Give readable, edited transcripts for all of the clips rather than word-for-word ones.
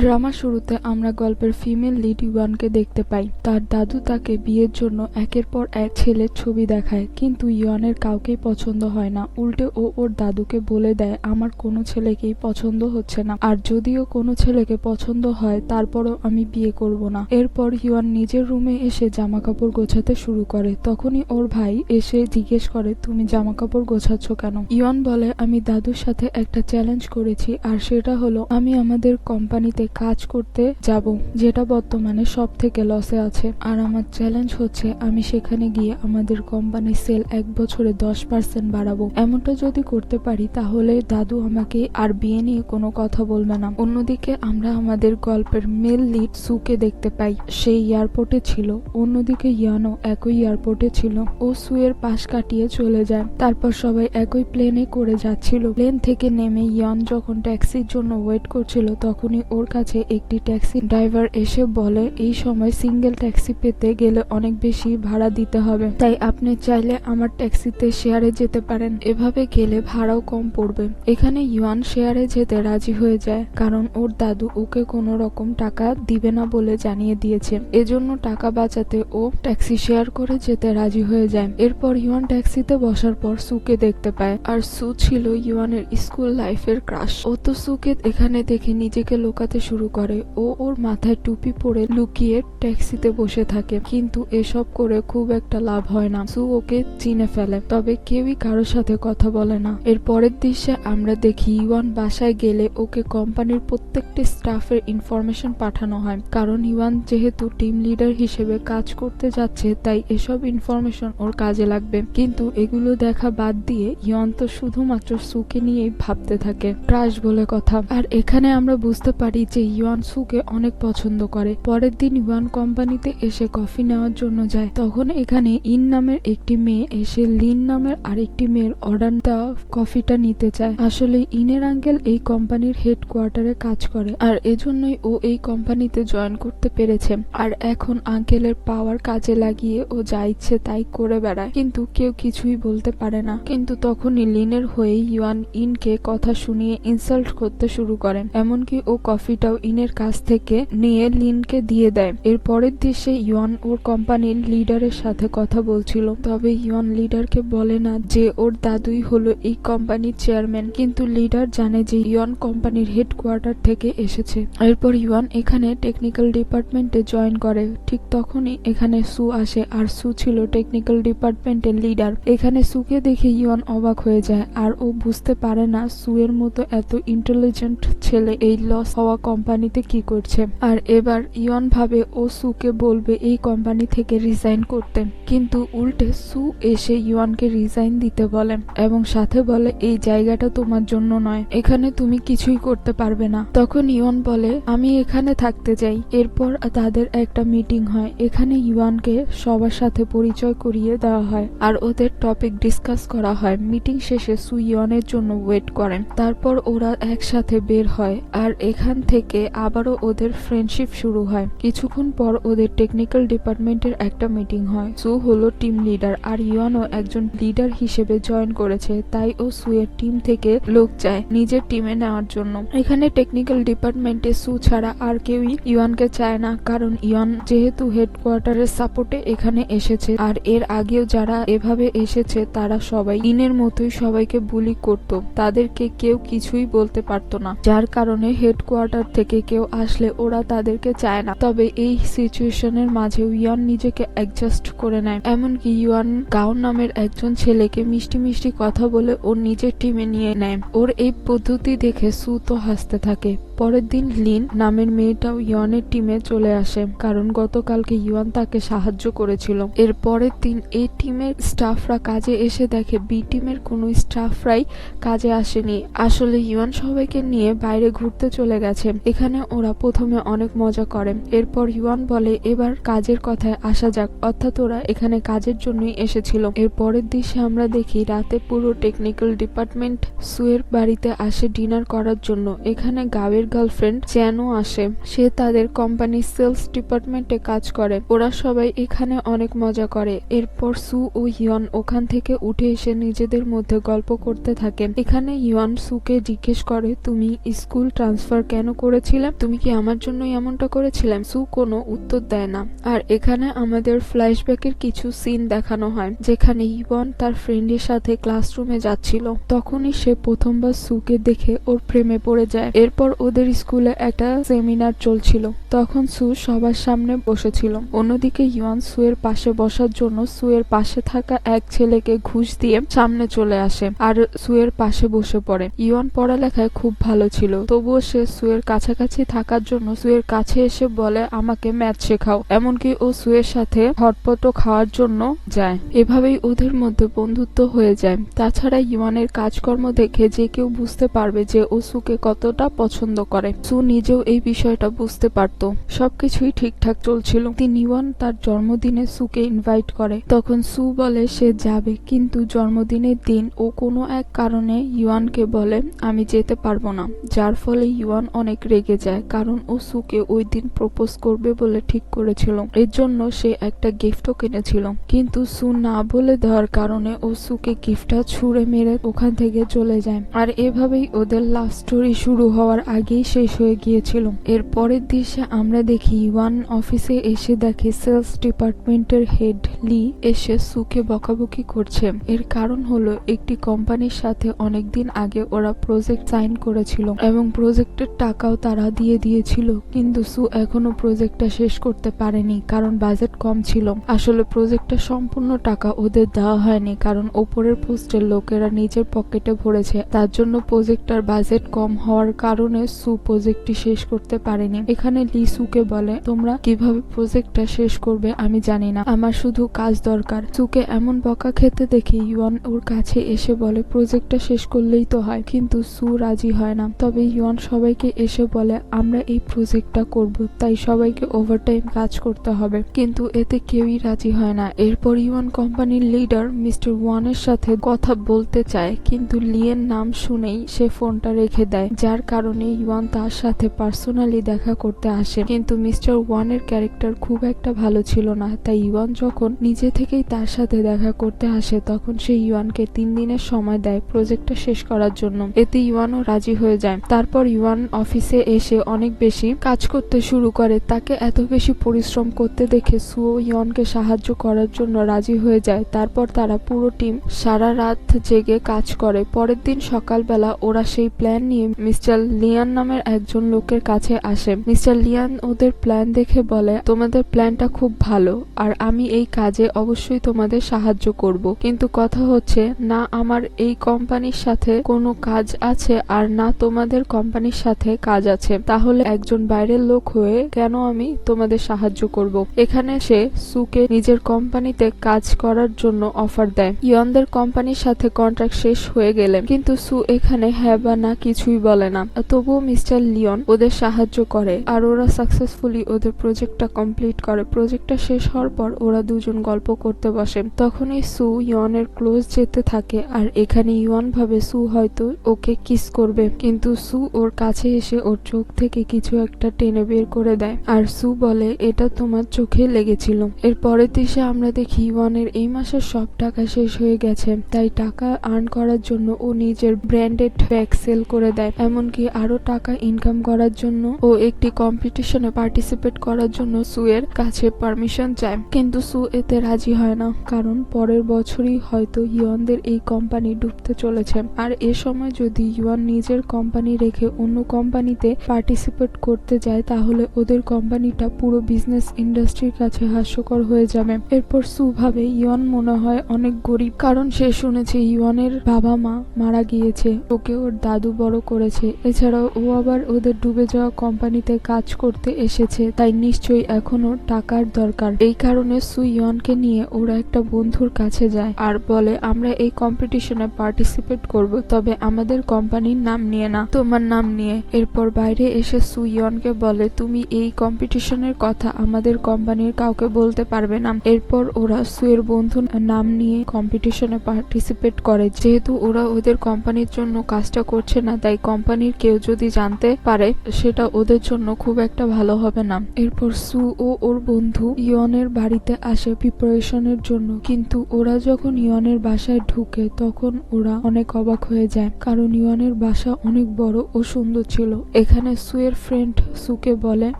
ড্রামার শুরুতে আমরা গল্পের ফিমেল লিড ইওয়ানকে দেখতে পাই। তার দাদু তাকে বিয়ের জন্য একের পর এক ছেলের ছবি দেখায়, কিন্তু ইওয়ানের কাউকেই পছন্দ হয় না। উল্টে ও ওর দাদুকে বলে দেয়, আমার কোনো ছেলেকেই পছন্দ হচ্ছে না, আর যদিও কোনো ছেলেকে পছন্দ হয় তারপরও আমি বিয়ে করব না। এরপর ইওয়ান নিজের রুমে এসে জামা কাপড় গোছাতে শুরু করে। তখনই ওর ভাই এসে জিজ্ঞেস করে, তুমি জামা কাপড় গোছাচ্ছ কেন? ইওয়ান বলে, আমি দাদুর সাথে একটা চ্যালেঞ্জ করেছি, আর সেটা হলো আমি আমাদের কোম্পানিতে কাজ করতে যাব, যেটা বর্তমানে সব থেকে লসে আছে। আর আমার চ্যালেঞ্জ হচ্ছে আমি সেখানে গিয়ে আমাদের কোম্পানির সেল 1 বছরে 10% বাড়াবো। এমনটা যদি করতে পারি তাহলে দাদু আমাকে আর বিয়ে নিয়ে কোনো কথা বলবে না। অন্যদিকে আমরা আমাদের গল্পের মেল লিড সুকে দেখতে পাই। সেই এয়ারপোর্টে ছিল। অন্যদিকে ইয়ানো একই এয়ারপোর্টে ছিল। ও সুয়ের পাশ কাটিয়ে চলে যায়। তারপর সবাই একই প্লেনে করে যাচ্ছিল। প্লেন থেকে নেমে ইয়ান যখন ট্যাক্সির জন্য ওয়েট করছিল, তখনই ওর কাছে একটি ট্যাক্সি ড্রাইভার এসে বলে, এই সময় সিঙ্গেল ট্যাক্সি পেতে গেলে অনেক বেশি ভাড়া দিতে হবে, তাই আপনি চাইলে আমার ট্যাক্সিতে শেয়ারে যেতে পারেন, এভাবে গেলে ভাড়াও কম পড়বে। এখানে ইওয়ান শেয়ারে যেতে রাজি হয়ে যায়, কারণ ওর দাদু ওকে কোনো রকম টাকা দিবে না বলে জানিয়ে দিয়েছে। এজন্য টাকা বাঁচাতে ও ট্যাক্সি শেয়ার করে যেতে রাজি হয়ে যায়। এরপর ইওয়ান ট্যাক্সিতে বসার পর সুকে দেখতে পায়, আর সু ছিল ইওয়ানের স্কুল লাইফের ক্রাশ। ও তো সুকে এখানে দেখে নিজেকে লুকাতে শুরু করে। ও ওর মাথায় টুপি পরে লুকিয়ে ট্যাক্সিতে বসে থাকে, কিন্তু এসব করে খুব একটা লাভ হয় না। সু ওকে চিনে ফেলে, তবে কেউই কারোর সাথে কথা বলে না। এর পরের দৃশ্যে আমরা দেখি ইওয়ান বাসায় গেলে ওকে কোম্পানির প্রত্যেকটি স্টাফের ইনফরমেশন পাঠানো হয়, কারণ ইওয়ান যেহেতু টিম লিডার হিসেবে কাজ করতে যাচ্ছে, তাই এসব ইনফরমেশন ওর কাজে লাগবে। কিন্তু এগুলো দেখা বাদ দিয়ে ইওয়ান তো শুধুমাত্র সুকে নিয়েই ভাবতে থাকে, ক্রাশ বলে কথা। আর এখানে আমরা বুঝতে পারি যে ইওয়ান সুকে অনেক পছন্দ করে। পরের দিন ইওয়ান কোম্পানিতে এসে কফি নেওয়ার জন্য যায়। তখন এখানে ইন নামের একটি মেয়ে এসে লিন নামের আরেকটি মেয়ের অর্ডার দেওয়া কফিটা নিতে চায়। আসলে ইনের আঙ্কেল এই কোম্পানির হেডকোয়ার্টারে কাজ করে, আর এজন্যই ও এই কোম্পানিতে জয়েন করতে পেরেছে। আর এখন আঙ্কেলের পাওয়ার কাজে লাগিয়ে ও যা ইচ্ছে তাই করে বেড়ায়, কিন্তু কেউ কিছুই বলতে পারে না। কিন্তু তখনই লিনের হয়ে ইওয়ান ইনকে কথা শুনিয়ে ইনসাল্ট করতে শুরু করেন, এমনকি ও কফিটাও ইনের কাছ থেকে নিয়ে লিনকে দিয়ে দেয়। এর পরের দৃশ্যে ইওয়ান ওর কোম্পানির লিডারের সাথে কথা বলছিল, তবে ইওয়ান লিডারকে বলে না যে ওর দাদুই হলো এই কোম্পানির চেয়ারম্যান, কিন্তু লিডার জানে যে ইওয়ান কোম্পানির হেডকোয়ার্টার থেকে এসেছে। এরপর ইওয়ান এখানে টেকনিক্যাল ডিপার্টমেন্টে জয়েন করে। ঠিক তখনই এখানে সু আসে, আর সু ছিল টেকনিক্যাল ডিপার্টমেন্টের লিডার। এখানে সুকে দেখে ইওয়ান অবাক হয়ে যায়, আর ও বুঝতে পারে না সু এর মতো এত ইন্টেলিজেন্ট ছেলে এই লস হওয়া কোম্পানিতে কি করছে। আর এবার ইওয়ান ভাবে ও সুকে বলবে এই কোম্পানি থেকে রিজাইন করতে, কিন্তু উল্টে সু এসে ইওয়ানকে রিজাইন দিতে বলে এবং সাথে বলে, এই জায়গাটা তোমার জন্য নয়, এখানে তুমি কিছুই করতে পারবে না। তখন ইওয়ান বলে, আমি এখানে থাকতে চাই। এরপর তাদের একটা মিটিং হয়। এখানে ইওয়ানকে সবার সাথে পরিচয় করিয়ে দেওয়া হয়, আর ওদের টপিক ডিসকাস করা হয়। মিটিং শেষে সু ইওয়ানের জন্য ওয়েট করেন। তারপর ওরা একসাথে বের হয়, আর এখান থেকে আবারও ওদের ফ্রেন্ডশিপ শুরু হয়। কিছুক্ষণ পর ওদের টেকনিক্যাল ডিপার্টমেন্টের একটা মিটিং হয়। সু হলো টিম লিডার, আর ইওয়ানও একজন লিডার হিসেবে জয়েন করেছে, তাই ও সু এর টিম থেকে লোক চায় নিজের টিমে নেওয়ার জন্য। এখানে টেকনিক্যাল ডিপার্টমেন্টে সু ছাড়া আর কেউই ইওয়ানকে চায় না, কারণ ইওয়ান যেহেতু হেডকোয়ার্টারের সাপোর্টে এখানে এসেছে, আর এর আগেও যারা এভাবে এসেছে তারা সবাই ইনের মতোই সবাইকে বুলি করত, তাদেরকে কেউ কিছুই বলতে পারতো না, যার কারণে হেডকোয়ার্টার থেকে কেউ আসলে ওরা তাদেরকে চায় না। তবে এই সিচুয়েশনের মাঝেও ইওয়ান নিজেকে অ্যাডজাস্ট করে নেয়, এমনকি ইওয়ান গাও নামের একজন ছেলেকে মিষ্টি মিষ্টি কথা বলে ওর নিজের টিমে নিয়ে নেয়। ওর এই পদ্ধতি দেখে সু তো হাসতে থাকে। পরের দিন লিন নামের মেয়েটাও ইওয়ানের টিমে চলে আসে, কারণ গতকালকে ইওয়ান তাকে সাহায্য করেছিল। এর পরের দিন এই টিমের স্টাফরা কাজে এসে দেখে বি টিমের কোনো স্টাফরাই কাজে আসেনি। আসলে ইওয়ান সবাইকে নিয়ে বাইরে ঘুরতে চলে গেছে। এখানে ওরা প্রথমে অনেক মজা করে। এরপর ইওয়ান বলে, এবার কাজের কথায় আসা যাক, অর্থাৎ ওরা এখানে কাজের জন্যই এসেছিল। এর পরের দৃশ্যে আমরা দেখি রাতে পুরো টেকনিক্যাল ডিপার্টমেন্ট সুয়ের বাড়িতে আসে ডিনার করার জন্য। এখানে গাওয়ের গার্লফ্রেন্ড জ্যানও আসে। সে তাদের কোম্পানির সেলস ডিপার্টমেন্টে কাজ করে। ওরা সবাই এখানে অনেক মজা করে। এরপর সু ও ইয়ন ওখান থেকে উঠে এসে নিজেদের মধ্যে গল্প করতে থাকে। এখানে ইয়ন সুকে জিজ্ঞেস করে, তুমি স্কুল ট্রান্সফার কেন করেছিলে? তুমি কি আমার জন্য এমনটা করেছিলে? সু কোনো উত্তর দেয় না। আর এখানে আমাদের ফ্ল্যাশব্যাকের কিছু সিন দেখানো হয়, যেখানে ইয়ন তার ফ্রেন্ডের সাথে ক্লাসরুমে যাচ্ছিল। তখনই সে প্রথমবার সুকে দেখে ওর প্রেমে পড়ে যায়। এরপর ওদের স্কুলে একটা সেমিনার চলছিল। তখন সু সবার সামনে বসেছিল। অন্যদিকে ইয়ন সুয়ের পাশে বসার জন্য সুয়ের পাশে থাকা এক ছেলেকে ঘুষ দিয়ে সামনে চলে আসে আর সুয়ের পাশে বসে পড়ে। ইয়ন পড়ালেখায় খুব ভালো ছিল, তবুও সে সুয়ের কাছাকাছি থাকার জন্য সুয়ের কাছে এসে বলে, আমাকে ম্যাথ শেখাও। এমনকি ও সুয়ের সাথে হটপটও খাওয়ার জন্য যায়। এভাবেই ওদের মধ্যে বন্ধুত্ব হয়ে যায়। তাছাড়া ইয়নের কাজকর্ম দেখে যে কেউ বুঝতে পারবে যে ও সুকে কতটা পছন্দ করে। সু নিজেও এই বিষয়টা বুঝতে পারত। সবকিছুই ঠিকঠাক চলছিল। ইয়ন তার জন্মদিনে সুকে ইনভাইট করে। তখন সু বলে সে যাবে, কিন্তু জন্মদিনের দিন ও কোনো এক কারণে ইয়নকে বলে আমি যেতে পারবো না, যার ফলে ইয়ন অনেক রেগে যায়, কারণ ও সুকে ওই দিন প্রপোজ করবে বলে ঠিক করেছিল। এর জন্য সে একটা গিফটও কিনেছিল, কিন্তু সু না বলে দেওয়ার কারণে ও সুকে গিফটটা ছুঁড়ে মেরে ওখান থেকে চলে যায়। আর এভাবেই ওদের লাভ স্টোরি শুরু হওয়ার আগেই শেষ হয়ে গিয়েছিল। এর পরের দৃশ্যে আমরা দেখি ইওয়ান অফিসে এসে দেখে সেলস ডিপার্টমেন্টের হেড লি এসে সুকে বকাবকি করছে। এর কারণ হলো একটি কোম্পানির সাথে অনেকদিন আগে ওরা প্রজেক্ট সাইন করেছিল এবং প্রজেক্টের টাকাও তারা দিয়ে দিয়েছিল, কিন্তু সু এখনো প্রজেক্টটা শেষ করতে পারেনি কারণ বাজেট কম ছিল। আসলে প্রজেক্টটা সম্পূর্ণ টাকা ওদের দেওয়া হয়নি, কারণ ওপরের পোস্টের লোকেরা নিজের পকেটে ভরেছে। তার জন্য প্রজেক্টটার বাজেট কম হওয়ার কারণে সু প্রজেক্টটি শেষ করতে পারেনি। এখানে লি সুকে বলে, তোমরা কিভাবে প্রজেক্টটা শেষ করবে আমি জানি না, আমার শুধু কাজ দরকার। সুকে এমন বকা খেতে দেখে ইওয়ান ওর কাছে এসে বলে প্রজেক্টটা শেষ করলেই তো হয়, কিন্তু সু রাজি হয় না। তবে ইওয়ান সবাইকে এসে বলে আমরা এই প্রজেক্টটা করব, তাই সবাইকে ওভারটাইম কাজ করতে হবে, কিন্তু এতে কেউই রাজি হয় না। এরপর ইওয়ান কোম্পানির লিডার মিস্টার ওয়ানের সাথে কথা বলতে চায়, কিন্তু লিয়ের নাম শুনেই সে ফোনটা রেখে দেয়, যার কারণে ইওয়ান তার সাথে পার্সোনালি দেখা করতে আসে। কিন্তু মিস্টার ওয়ানের ক্যারেক্টার খুব একটা ভালো ছিল না, তাই ইওয়ান যখন নিজে থেকেই তার সাথে দেখা করতে আসে তখন সে ইওয়ানকে 3 দিনের সময় দেয় প্রজেক্টটা শেষ করার জন্য। এতে ইওয়ানও রাজি হয়ে যায়। তারপর ইওয়ান অফিসে এসে অনেক বেশি কাজ করতে শুরু করে। তাকে এত বেশি পরিশ্রম করতে দেখে সুও ইওয়ানকে সাহায্য করার জন্য রাজি হয়ে যায়। তারপর তারা পুরো টিম সারা রাত জেগে কাজ করে। পরের দিন সকালবেলা ওরা সেই প্ল্যান নিয়ে মিস্টার লিয়ান নামের একজন লোকের কাছে আসে। মিস্টার লিয়ান ওদের প্ল্যান দেখে বলে, তোমাদের প্ল্যানটা খুব ভালো আর আমি এই কাজে অবশ্যই তোমাদের সাহায্য করব, কিন্তু কথা হচ্ছে না আমার এই কোম্পানির সাথে কোনো কাজ আছে আর না তোমাদের কোম্পানির সাথে কাজ আছে, তাহলে একজন বাইরের লোক হয়ে কেন আমি তোমাদের সাহায্য করব। এখানে সে সুকে নিজের কোম্পানিতে কাজ করার জন্য অফার দেয়। ইয়নদের কোম্পানির সাথে কন্ট্রাক্ট শেষ হয়ে গেলে কিন্তু সু এখানে হ্যাঁ বা না কিছুই বলে না। তবুও মিস্টার লিওন ওদের সাহায্য করে আর ওরা সাকসেসফুলি ওদের প্রজেক্টটা কমপ্লিট করে। প্রজেক্টটা শেষ হওয়ার পর ওরা দুজন গল্প করতে বসে। তখনই সু ইয়নের ক্লোজ যেতে থাকে আর এখানে ইয়ন ভাবে সু হয়তো ওকে কিস করবে, কিন্তু সু ওর কাছে এসে ওর চোখ থেকে কিছু একটা টেনে বের করে দেয় আর সু বলে এটা তোমার চোখে লেগেছিল। এর পরের দৃশ্যে আমরা দেখি ইওয়ানের এই মাসের সব টাকা শেষ হয়ে গেছে, তাই টাকা আর্ন করার জন্য ও নিজের ব্র্যান্ডেড ব্যাগ সেল করে দেয়। এমনকি আরো টাকা ইনকাম করার জন্য ও একটি কম্পিটিশনে পার্টিসিপেট করার জন্য সুয়ের কাছে পারমিশন চায়, কিন্তু সু এতে রাজি হয় না, কারণ পরের বছরই হয়তো ইওয়ানদের এই কোম্পানি ডুবতে চলেছে। আর এ সময় যদি ইওয়ান নিজের কোম্পানি রেখে অন্য কোম্পানিতে পার্টিসিপেট করতে যায় তাহলে ওদের কোম্পানিটা পুরো বিজনেস ইন্ডাস্ট্রির কাছে হাস্যকর হয়ে যাবে। এরপর সু ভাবে ইওয়ান মনে হয় অনেক গরিব, কারণ সে শুনেছে ইওয়ানের বাবা মা মারা গিয়েছে, ওকে ওর দাদু বড় করেছে। এছাড়াও ও আবার ওদের ডুবে যাওয়া কোম্পানিতে কাজ করতে এসেছে, তাই নিশ্চয়ই এখনো টাকার দরকার। এই কারণে সু ইওয়ানকে নিয়ে ওরা একটা বন্ধুর কাছে যায় আর বলে আমরা এই কম্পিটিশনে পার্টিসিপেট করব, তবে আমাদের কোম্পানির নাম নিয়ে না, তোমার নাম নিয়ে। এরপর বাইরে এসে সু ইওয়ানকে বলে তুমি এই কম্পিটিশনের কথা আমাদের কোম্পানির কাউকে বলতে পারবে না। এরপর ওরা সুয়ের বন্ধুর নাম নিয়ে কম্পিটিশনে পার্টিসিপেট করে। যেহেতু ওরা ওদের কোম্পানির জন্য কাজটা করছে না, তাই কোম্পানির কেউ যদি জানতে পারে সেটা ওদের জন্য খুব একটা ভালো হবে না। এরপর সু ও ওর বন্ধু ইয়নের বাড়িতে আসে প্রিপারেশনের জন্য, কিন্তু ওরা যখন ইয়নের বাসায় ঢুকে তখন ওরা অনেক অবাক হয়ে যায়, কারণ ইয়নের বাসা অনেক বড় ও সুন্দর ছিল। এখানে সুয়ের ফ্রেন্ড সুকে বলে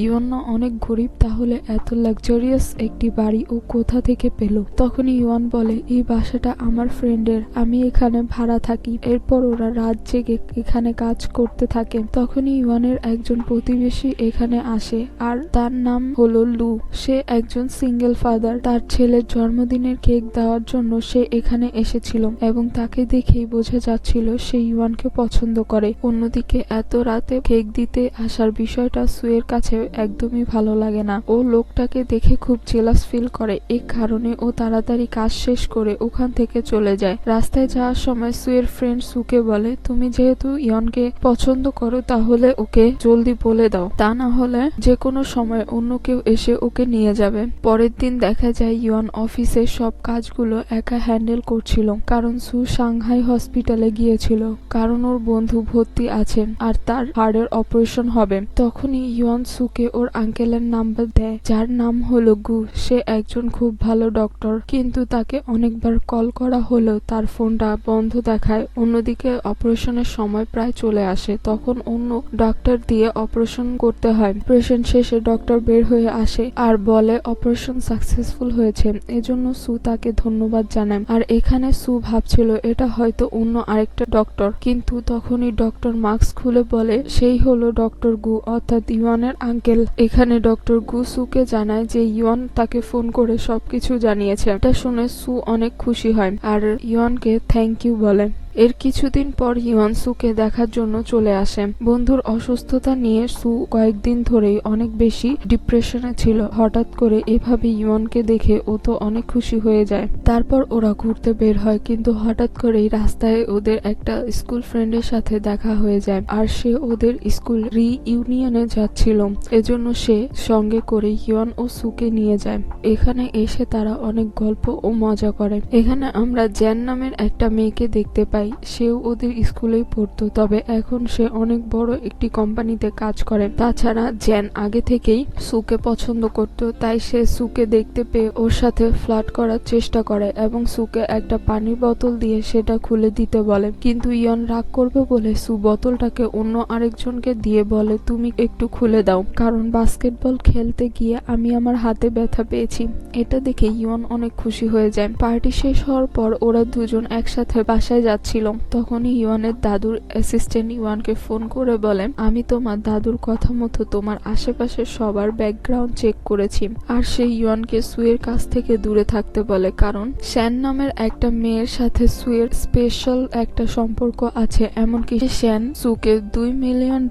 ইয়ন না অনেক গরিব, তাহলে এত লাক্সারিয়াস একটি বাড়ি ও কোথা থেকে পেল। তখন ইয়ন বলে এই বাসাটা আমার ফ্রেন্ডের, আমি এখানে ভাড়া থাকি। এরপর ওরা রাত জেগে এখানে কাজ করতে থাকে। তখনই ইয়নের একজন প্রতিবেশী এখানে আসে, আর তার নাম হলো লু। সে একজন সিঙ্গেল ফাদার। তার ছেলের জন্মদিনের কেক দেওয়ার জন্য সে এখানে এসেছিল এবং তাকে দেখেই বোঝা যাচ্ছিল সে ইওয়ানকে পছন্দ করে। অন্যদিকে এত রাতে কেক দিতে আসার বিষয়টা সুয়ের কাছে একদমই ভালো লাগে না। ও লোকটাকে দেখে খুব জেলাস ফিল করে। এই কারণে ও তাড়াতাড়ি কাজ শেষ করে ওখান থেকে চলে যায়। রাস্তায় যাওয়ার সময় সুয়ের ফ্রেন্ড সুকে বলে তুমি যেহেতু ইয়নকে পছন্দ করো তাহলে ওকে জলদি বলে দাও, তা না হলে যে কোনো সময় অন্য কেউ এসে ওকে নিয়ে যাবে। পরের দিন দেখা যায় ইয়ন অফিসের সব কাজগুলো একা হ্যান্ডেল করছিল, কারণ সু সাংহাই হসপিটালে গিয়েছিল, কারণ ওর বন্ধু ভর্তি আছে আর তার হার্টের অপারেশন হবে। তখনই ইয়ন সুকে ওর আঙ্কেলের নাম্বার দেয়, যার নাম হলো গু। সে একজন খুব ভালো ডক্টর, কিন্তু তাকে অনেকবার কল করা হলেও তার ফোনটা বন্ধ দেখায়। অন্যদিকে অপারেশনের সময় প্রায় চলে আসে, তখন অন্য ডক্টর দিয়ে অপারেশন করতে হয়। অপারেশন শেষে ডক্টর বের হয়ে আসে আর বলে অপারেশন সাকসেসফুল হয়েছে, এজন্য সু তাকে ধন্যবাদ জানায়। আর এখানে সু ভাবছিল এটা হয়তো অন্য আরেকটা ডক্টর, কিন্তু তখনই ডক্টর মাস্ক খুলে বলে সেই হলো ডক্টর গু, অর্থাৎ ইওয়ানের আঙ্কেল। এখানে ডক্টর গু সুকে জানায় যে ইওয়ান তাকে ফোন করে সবকিছু জানিয়েছে। এটা শুনে সু অনেক খুশি হয় আর ইওয়ানকে থ্যাংক ইউ বলে। এর কিছুদিন পর ইওয়ান সুকে দেখার জন্য চলে আসে। বন্ধুর অসুস্থতা নিয়ে সু কয়েকদিন ধরেই অনেক বেশি ডিপ্রেশনে ছিল। হঠাৎ করে এভাবে ইওয়ানকে দেখে ও তো অনেক খুশি হয়ে যায়। তারপর ওরা ঘুরতে বের হয়, কিন্তু হঠাৎ করেই রাস্তায় ওদের একটা স্কুল ফ্রেন্ডের সাথে দেখা হয়ে যায়, আর সে ওদের স্কুল রিইউনিয়নে যাচ্ছিল, এজন্য সে সঙ্গে করে ইওয়ান ও সুকে নিয়ে যায়। এখানে এসে তারা অনেক গল্প ও মজা করে। এখানে আমরা জ্যান নামের একটা মেয়েকে দেখতে পাই। সেও ওদের স্কুলেই পড়তো, তবে এখন সে অনেক বড় একটি কোম্পানিতে কাজ করে। তাছাড়া জ্যান আগে থেকেই সুকে পছন্দ করত, তাই সে সুকে দেখতে পেয়ে ওর সাথে ফ্লার্ট করার চেষ্টা করে এবং সুকে একটা পানির বোতল দিয়ে সেটা খুলে দিতে বলে। কিন্তু ইয়ন রাগ করবে বলে সু বোতলটাকে অন্য আরেকজনকে দিয়ে বলে তুমি একটু খুলে দাও, কারণ বাস্কেটবল খেলতে গিয়ে আমি আমার হাতে ব্যথা পেয়েছি। এটা দেখে ইয়ন অনেক খুশি হয়ে যায়। পার্টি শেষ হওয়ার পর ওরা দুজন একসাথে বাসায় যাচ্ছিল। তখনই ইওয়ানের দাদুর অ্যাসিস্ট্যান্ট ইওয়ানকে ফোন করে বলে আমি তোমার দাদুর কথা মতো তোমার আশেপাশে সবার ব্যাকগ্রাউন্ড চেক করেছি। আর সে ইওয়ানকে সুয়ের কাছ থেকে দূরে থাকতে বলে, কারণ শ্যান নামের একটা মেয়ের সাথে সুয়ের স্পেশাল একটা সম্পর্ক আছে। এমনকি শ্যান সুকে $2 মিলিয়ন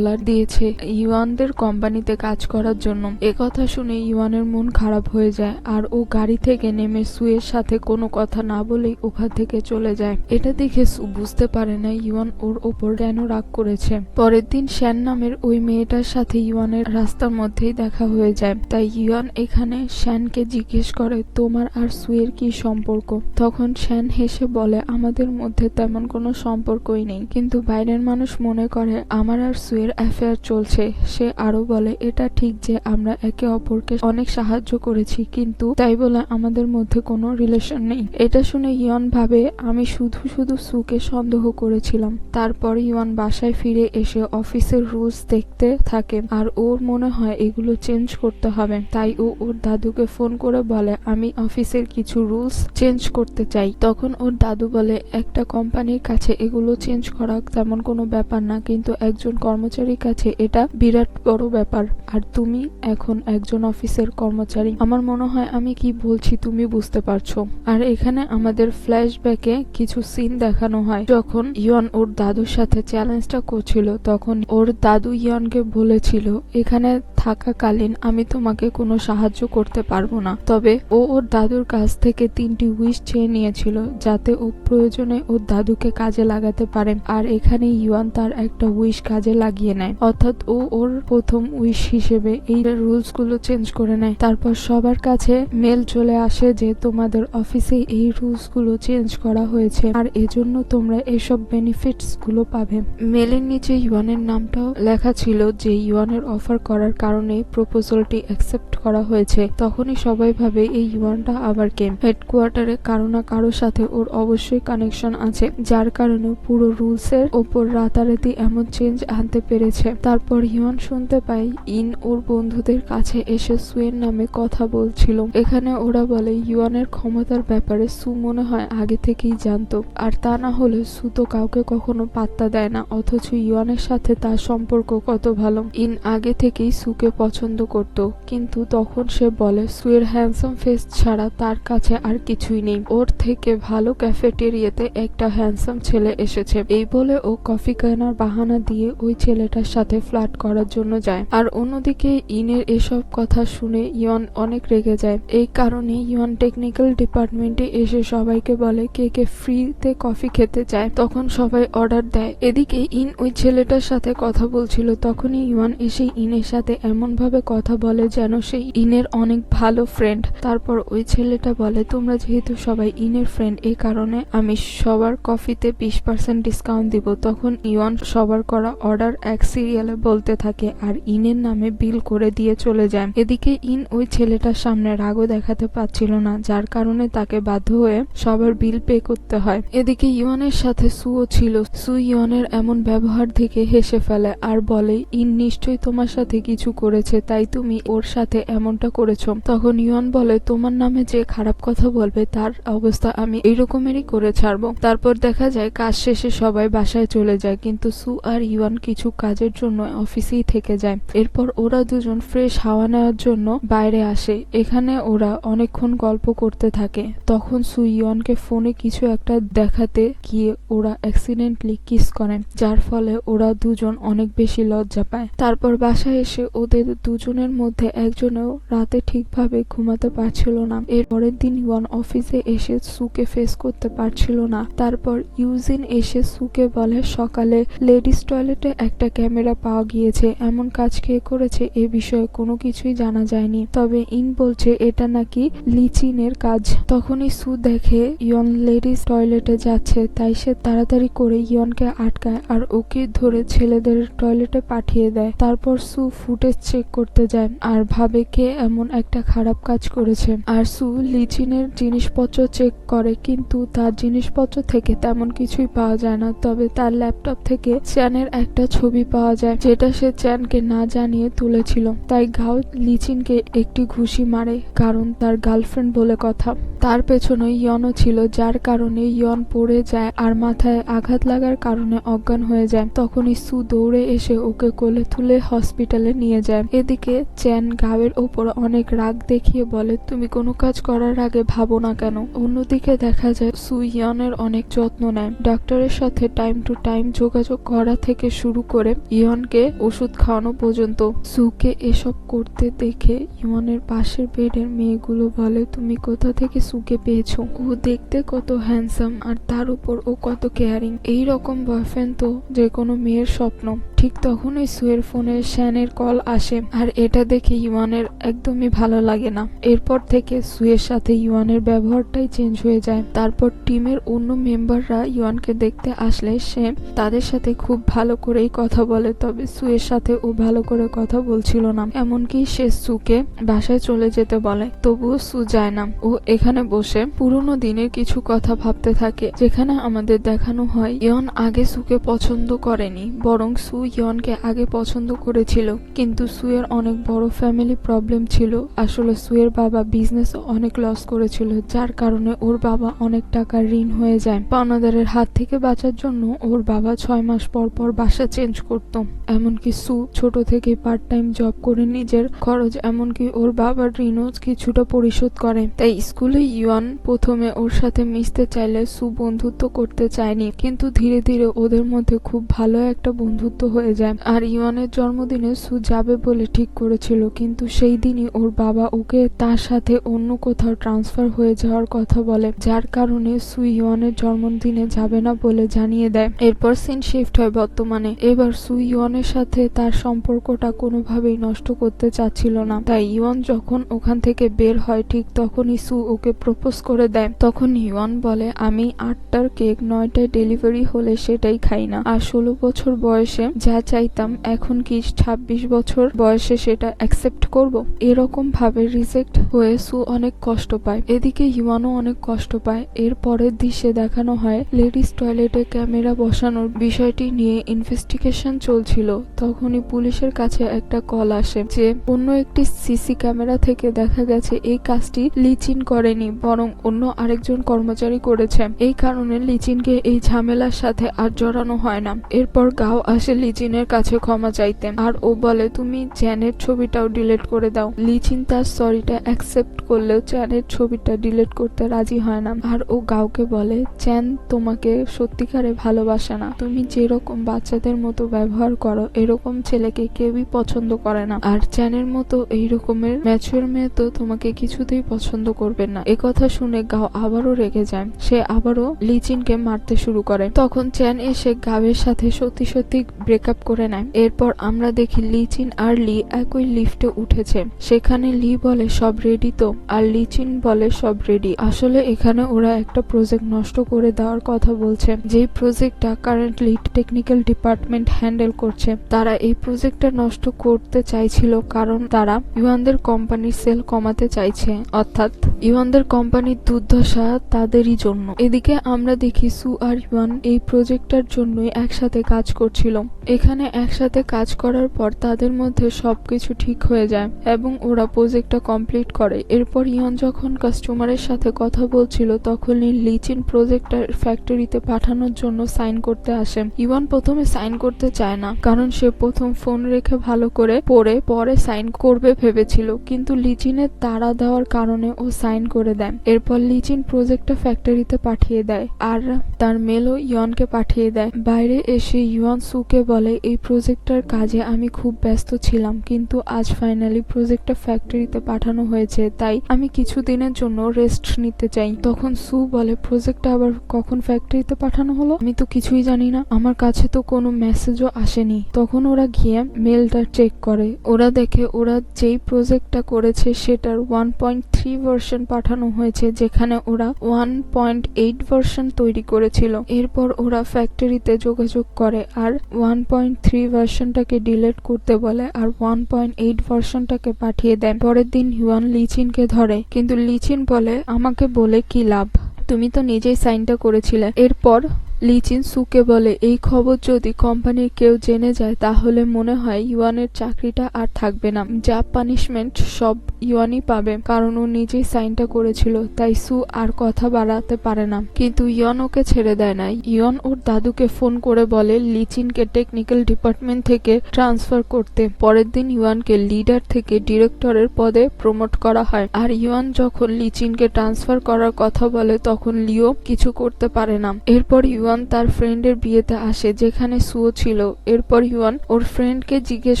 দিয়েছে ইওয়ানদের কোম্পানিতে কাজ করার জন্য। একথা শুনে ইওয়ানের মন খারাপ হয়ে যায় আর ও গাড়ি থেকে নেমে সুয়ের সাথে কোনো কথা না বলেই ওখান থেকে চলে যায়। এটা দেখে সু বুঝতে পারে না ইওয়ান ওর ওপর কেন রাগ করেছে। পরের দিন শ্যান নামের ওই মেয়েটার সাথে ইওয়ানের রাস্তার মধ্যেই দেখা হয়ে যায়। তাই ইওয়ান এখানে শ্যানকে জিজ্ঞেস করে তোমার আর সুয়ের কি সম্পর্ক। তখন শ্যান হেসে বলে আমাদের মধ্যে তেমন কোনো সম্পর্কই নেই, কিন্তু বাইরের মানুষ মনে করে আমার আর সুয়ের অ্যাফেয়ার চলছে। সে আরো বলে এটা ঠিক যে আমরা একে অপরকে অনেক সাহায্য করেছি, কিন্তু তাই বলে আমাদের মধ্যে কোনো রিলেশন নেই। এটা শুনে ইওয়ান ভাবে আমি শুধু সুকে সন্দেহ করেছিলাম। তারপর ইওয়ান বাসায় ফিরে এসে অফিসের রুলস দেখতে থাকে আর ওর মনে হয় এগুলো চেঞ্জ করতে হবে। তাই ও ওর দাদুকে ফোন করে বলে আমি অফিসের কিছু রুলস চেঞ্জ করতে চাই। তখন ওর দাদু বলে একটা কোম্পানির কাছে এগুলো চেঞ্জ করা তেমন কোনো ব্যাপার না, কিন্তু একজন কর্মচারীর কাছে এটা বিরাট বড় ব্যাপার। আর তুমি এখন একজন অফিসের কর্মচারী। আমার মনে হয় আমি কি বলছি তুমি বুঝতে পারছো। আর এখানে আমাদের ফ্ল্যাশব্যাকে কিছু সিন দেখানো হয়। যখন ইয়ন ওর দাদুর সাথে চ্যালেঞ্জটা করছিল তখন ওর দাদু ইয়নকে বলেছিল এখানে থাকাকালীন আমি তোমাকে কোনো সাহায্য করতে পারবো না। তবে ও ওর দাদুর কাছ থেকে 3টি উইশ চেয়ে নিয়েছিল যাতে ও প্রয়োজনে ওর দাদুকে কাজে লাগাতে পারে, আর এখানে ইওয়ান তার একটা উইশ কাজে লাগিয়ে নেয়, অর্থাৎ ও ওর প্রথম উইশ হিসেবে এই রুলস গুলো চেঞ্জ করে নেয়। তারপর সবার কাছে মেল চলে আসে যে তোমাদের অফিসে এই রুলস গুলো চেঞ্জ করা হয়েছে আর এজন্য তোমরা এসব বেনিফিটস গুলো পাবে। মেলের নিচে ইওয়ানের নামটাও লেখা ছিল যে ইওয়ানের অফার করার কারণে প্রপোজালটি অ্যাকসেপ্ট করা হয়েছে। তখনই সবাই ভাবে এই ইওয়ানটা আবার কে। হেডকোয়ার্টারে কারো না কারোর সাথে ওর অবশ্যই কানেকশন আছে, যার কারণে পুরো রুলস এর ওপর রাতারাতি এমন চেঞ্জ আনতে পেরেছে। তারপর ইওয়ান শুনতে পায় ইন ওর বন্ধুদের কাছে এসে সুয়ের নামে কথা বলছিল। এখানে ওরা বলে ইওয়ানের ক্ষমতার ব্যাপারে সু মনে হয় আগে থেকেই জানতো, আর তা না হলে সু তো কাউকে কখনো পাত্তা দেয় না, অথচ ইওয়ানের সাথে তার সম্পর্ক কত ভালো। ইন আগে থেকেই সুকে পছন্দ করত, কিন্তু তখন সে বলে সুয়ের হ্যান্ডসাম ফেস ছাড়া তার কাছে আর কিছুই নেই, ওর থেকে ভালো ক্যাফেটেরিয়াতে একটা হ্যান্ডসাম ছেলে এসেছে। এই বলে ও কফি কেনার বাহানা দিয়ে ওই ছেলেটার সাথে ফ্লার্ট করার জন্য যায়। আর অন্যদিকে ইনের এসব কথা শুনে ইয়ন অনেক রেগে যায়। এই কারণে ইয়ন টেকনিক্যাল ডিপার্টমেন্টে এসে সবাইকে বলে কে কে ফ্রিতে কফি খেতে চায়। তখন সবাই অর্ডার দেয়। এদিকে ইন ওই ছেলেটার সাথে কথা বলছিল, তখনই ইওয়ান এসে ইনের সাথে এমন ভাবে কথা বলে যেন সেই ইনের অনেক ভালো ফ্রেন্ড। তারপর ওই ছেলেটা বলে তোমরা যেহেতু সবাই ইনের ফ্রেন্ড, এই কারণে আমি সবার কফিতে 20% ডিসকাউন্ট দিব। তখন ইওয়ান সবার করা অর্ডার এক সিরিয়ালে বলতে থাকে আর ইনের নামে বিল করে দিয়ে চলে যায়। এদিকে ইন ওই ছেলেটার সামনে রাগও দেখাতে পারছিল না, যার কারণে তাকে বাধ্য হয়ে সবার বিল পে করতে হয়। এদিকে ইওয়ানের সাথে সুও ছিল। সু ইওয়ানের এমন ব্যবহার দেখে হেসে ফেলে আর বলে ইন নিশ্চয়ই তোমার সাথে কিছু করেছে, তাই তুমি ওর সাথে এমনটা করেছো। তখন ইওয়ান বলে তোমার নামে যে খারাপ কথা বলবে তার অবস্থা আমি এইরকমেরই করে ছাড়বো। তারপর দেখা যায় কাজ শেষে সবাই বাসায় চলে যায়, কিন্তু সু আর ইওয়ান কিছু কাজের জন্য অফিসেই থেকে যায়। এরপর ওরা দুজন ফ্রেশ হাওয়া নেওয়ার জন্য বাইরে আসে। এখানে ওরা অনেকক্ষণ গল্প করতে থাকে। তখন সু ইওয়ানকে ফোনে কিছু একটা দেখাতে গিয়ে ওরা অ্যাক্সিডেন্টলি কিস করে, যার ফলে ওরা দুজন অনেক বেশি লজ্জা পায়। তারপর বাসায় এসে ওদের দুজনের মধ্যে একজনেও রাতে ঠিকভাবে ঘুমাতে পারছিল না। এর পরের দিন ইওয়ান অফিসে এসে সুকে ফেস করতে পারছিল না। তারপর ইউজিন এসে সুকে বলে সকালে লেডিস টয়লেটে একটা ক্যামেরা পাওয়া গিয়েছে, এমন কাজ কে করেছে এ বিষয়ে কোনো কিছুই জানা যায়নি, তবে ইন বলছে এটা নাকি লিচিনের কাজ। তখনই সু দেখে ইয়ন লেডিস টয়লেটে যাচ্ছে, তাই সে তাড়াতাড়ি করে ইয়নকে আটকায় আর ওকে ধরে ছেলেদের টয়লেটে পাঠিয়ে দেয়। তারপর সু ফুটেজ চেক করতে যায় আর ভাবে কে এমন একটা খারাপ কাজ করেছে। আর সু লিচিনের জিনিসপত্র চেক করে, কিন্তু তার জিনিসপত্র থেকে তেমন কিছুই পাওয়া যায় না, তবে তার ল্যাপটপ থেকে চ্যানের একটা ছবি পাওয়া যায় যেটা সে চ্যানকে না জানিয়ে তুলেছিল। তাই গাও লিচিনকে একটি ঘুষি মারে, কারণ তার গার্লফ্রেন্ড বলে কথা। তার পেছনে ইয়নও ছিল, যার কারণে ইয়ন পড়ে যায় আর মাথায় আঘাত লাগার কারণে অজ্ঞান হয়ে যায়। তখনই সু দৌড়ে এসে ওকে কোলে তুলে হসপিটালে নিয়ে যায়। এদিকে চ্যান গাওয়ের ওপর অনেক রাগ দেখিয়ে বলে তুমি কোনো কাজ করার আগে ভাবো না কেন। অন্যদিকে দেখা যায় সু ইয়নের অনেক যত্ন নেয়, ডাক্তারের সাথে টাইম টু টাইম যোগাযোগ করা থেকে শুরু করে ইয়নকে ওষুধ খাওয়ানো পর্যন্ত। সুকে এসব করতে দেখে ইয়নের পাশের বেডের মেয়েগুলো বলে তুমি কোথা থেকে সুকে পেয়েছো, ও দেখতে কত হ্যান্ডসাম আর তার উপর ও কত কেয়ারিং, এই রকম বয়ফ্রেন্ড তো যে কোনো মেয়ের স্বপ্ন। ঠিক তখনই সুয়ের ফোনে শ্যানের কল আসে আর এটা দেখে ইওয়ানের একদমই ভালো লাগে না। এরপর থেকে সুয়ের সাথে ইওয়ানের ব্যবহারটাই চেঞ্জ হয়ে যায়। তারপর টিমের অন্য মেম্বাররা ইওয়ানকে দেখতে আসলে সে তাদের সাথে খুব ভালো করেই কথা বলে, তবে সুয়ের সাথে ও ভালো করে কথা বলছিল না। এমনকি সে সুকে বাসায় চলে যেতে বলে, তবুও সু যায় না। ও এখানে বসে পুরোনো দিনের কিছু কথা ভাবতে থাকে, যেখানে আমাদের দেখানো হয় ইয়ন আগে সুকে পছন্দ করেনি, বরং সু ইয়নকে আগে পছন্দ করেছিল। কিন্তু সুয়ের অনেক বড় ফ্যামিলি প্রবলেম ছিল। আসলে সুয়ের বাবা বিজনেসে অনেক লস করেছিল, যার কারণে ওর বাবা অনেক টাকা ঋণ হয়ে যায়। পাওনাদারের হাত থেকে বাঁচার জন্য ওর বাবা 6 মাস পর পর বাসা চেঞ্জ করত। এমনকি সু ছোট থেকে পার্ট টাইম জব করে নিজের খরচ এমনকি ওর বাবার ঋণও কিছুটা পরিশোধ করে। তাই স্কুলে ইওয়ান প্রথমে ওর সাথে মিশতে চাইলে সু বন্ধুত্ব করতে চায়নি, কিন্তু ধীরে ধীরে ওদের মধ্যে খুব ভালো একটা বন্ধুত্ব হয়ে হয়ে যায়। আর ইওয়ানের জন্মদিনে সু যাবে বলে ঠিক করেছিল, কিন্তু সেই দিনই ওর বাবা ওকে তার সাথে অন্য কোথাও ট্রান্সফার হয়ে যাওয়ার কথা বলে, যার কারণে সু ইওয়ানের জন্মদিনে যাবে না বলে জানিয়ে দেয়। এরপর সিন শিফট হয় বর্তমানে। এবার সু ইওয়ানের সাথে তার সম্পর্কটা কোনোভাবেই নষ্ট করতে চাচ্ছিল না, তাই ইওয়ান যখন ওখান থেকে বের হয় ঠিক তখনই সু ওকে প্রপোজ করে দেয়। তখন ইওয়ান বলে, আমি 8টার কেক 9টায় ডেলিভারি হলে সেটাই খাই না, আর 16 বছর বয়সে যা চাইতাম এখন কি 26 বছর বয়সে সেটা অ্যাকসেপ্ট করব? এরকম ভাবে রিজেক্ট হয়ে সু অনেক কষ্ট পায়। এদিকে ইওয়ানও অনেক কষ্ট পায়। এর পরের দৃশ্যে দেখানো হয় লেডিস টয়লেটে ক্যামেরা বসানোর বিষয়টি নিয়ে ইনভেস্টিগেশন চলছিল। তখনই পুলিশের কাছে একটা কল আসে যে অন্য একটি সিসি ক্যামেরা থেকে দেখা গেছে এই কাজটি লিচিন করেনি, বরং অন্য আরেকজন কর্মচারী করেছে। এই কারণে লিচিনকে এই ঝামেলার সাথে আর জড়ানো হয় না। এরপর গাও আসে লিচিনের কাছে ক্ষমা চাইতে, আর ও বলে তুমি চ্যানের ছবিটাও ডিলিট করে দাও। লিচিন তার সরিটা অ্যাকসেপ্ট করলেও চ্যানের ছবিটা ডিলিট করতে রাজি হয় না, আর ও গাওকে বলে চ্যান তোমাকে সত্যিকারে ভালোবাসে না, তুমি যেরকম বাচ্চাদের মতো ব্যবহার করো এরকম ছেলেকে কেউই পছন্দ করে না, আর চ্যানের মতো এই রকমের ম্যাচুয়ার মেয়ে তো তোমাকে কিছুতেই পছন্দ করবে না। একথা শুনে গাও আবারও রেগে যায়। সে আবারও লিচিনকে মারতে শুরু করে। তখন চ্যান এসে গাওয়ের সাথে সত্যি সত্যি ব্রেকআপ করে নেয়। এরপর আমরা দেখি লিচিন আর লি একই লিফটে উঠেছে। সেখানে লি বলে সব রেডি তো, আর লিচিন বলে সব রেডি। আসলে এখানে ওরা একটা প্রজেক্ট নষ্ট করে দেওয়ার কথা বলছে, যেই প্রজেক্টটা কারেন্টলি টেকনিক্যাল ডিপার্টমেন্ট হ্যান্ডেল করছে। তারা এই প্রজেক্টটা নষ্ট করতে চাইছিল কারণ তারা ইওয়ানদের কোম্পানির সেল কমাতে চাইছে, অর্থাৎ ইওয়ানদের কোম্পানির দুর্দশা তাদেরই জন্য। এদিকে আমরা দেখি সু আর ইওয়ান এই প্রজেক্টটার জন্যই একসাথে কাজ করছিল। এখানে একসাথে কাজ করার পর তাদের মধ্যে সবকিছু ঠিক হয়ে যায় এবং ওরা প্রজেক্টটা কমপ্লিট করে। এরপর ইওয়ান যখন কাস্টমারের সাথে কথা বলছিল তখনই লিচিন প্রজেক্টটা ফ্যাক্টরিতে পাঠানোর জন্য সাইন করতে আসে। ইওয়ান প্রথমে সাইন করতে চায় না, কারণ সে প্রথম ফোন রেখে ভালো করে পড়ে পরে সাইন করবে ভেবেছিল, কিন্তু লিচিনের তাড়া দেওয়ার কারণে ও সাইন করে দেয়। এরপর লিচিন প্রজেক্টটা ফ্যাক্টরিতে পাঠিয়ে দেয় আর তার মেলও ইওয়ানকে পাঠিয়ে দেয়। বাইরে এসে ইওয়ান সুকে বলে এই প্রজেক্টটার কাজে আমি খুব ব্যস্ত ছিলাম, কিন্তু আজ ফাইনালি প্রজেক্টটা ফ্যাক্টরিতে পাঠানো হয়েছে, তাই আমি কিছুদিনের জন্য রেস্ট নিতে চাই। তখন সু বলে প্রজেক্টটা আবার কখন ফ্যাক্টরিতে পাঠানো হলো? আমি তো কিছুই জানি না, আমার কাছে তো কোনো মেসেজও আসেনি। তখন ওরা গিয়ে মেলটা চেক করে। ওরা দেখে ওরা যেই প্রজেক্টটা করেছে সেটার 1.3 ভার্সন পাঠানো হয়েছে, যেখানে ওরা 1.8 ভার্সন তৈরি করেছিল। এরপর ওরা ফ্যাক্টরিতে যোগাযোগ করে আর 1.3 ভার্সনটাকে ডিলিট করতে বলে আর 1.8 ভার্সনটাকে পাঠিয়ে দেয়। পরের দিন ইওয়ান লিচিনকে ধরে, কিন্তু লিচিন বলে আমাকে বলে কি লাভ, তুমি তো নিজেই সাইনটা করেছিলে। এরপর লিচিন সুকে বলে এই খবর যদি কোম্পানির কেউ জেনে যায় তাহলে মনে হয় ইওয়ানের চাকরিটা আর থাকবে না, যা পানিশমেন্ট সব ইওয়ানই পাবে, কারণ ও নিজেই সাইনটা করেছিল। তাই সু আর কথা বাড়াতে পারে না, কিন্তু ইওয়ান ওকে ছেড়ে দেয় না। ইওয়ান ওর দাদুকে ফোন করে বলে লিচিনকে টেকনিক্যাল ডিপার্টমেন্ট থেকে ট্রান্সফার করতে। পরের দিন ইওয়ানকে লিডার থেকে ডিরেক্টরের পদে প্রমোট করা হয়। আর ইওয়ান যখন লিচিনকে ট্রান্সফার করার কথা বলে তখন লিও কিছু করতে পারে না। এরপর ইওয়ান তার ফ্রেন্ডের বিয়েতে আসে যেখানে সুও ছিল। এরপর ইওয়ান ওর ফ্রেন্ডকে জিজ্ঞেস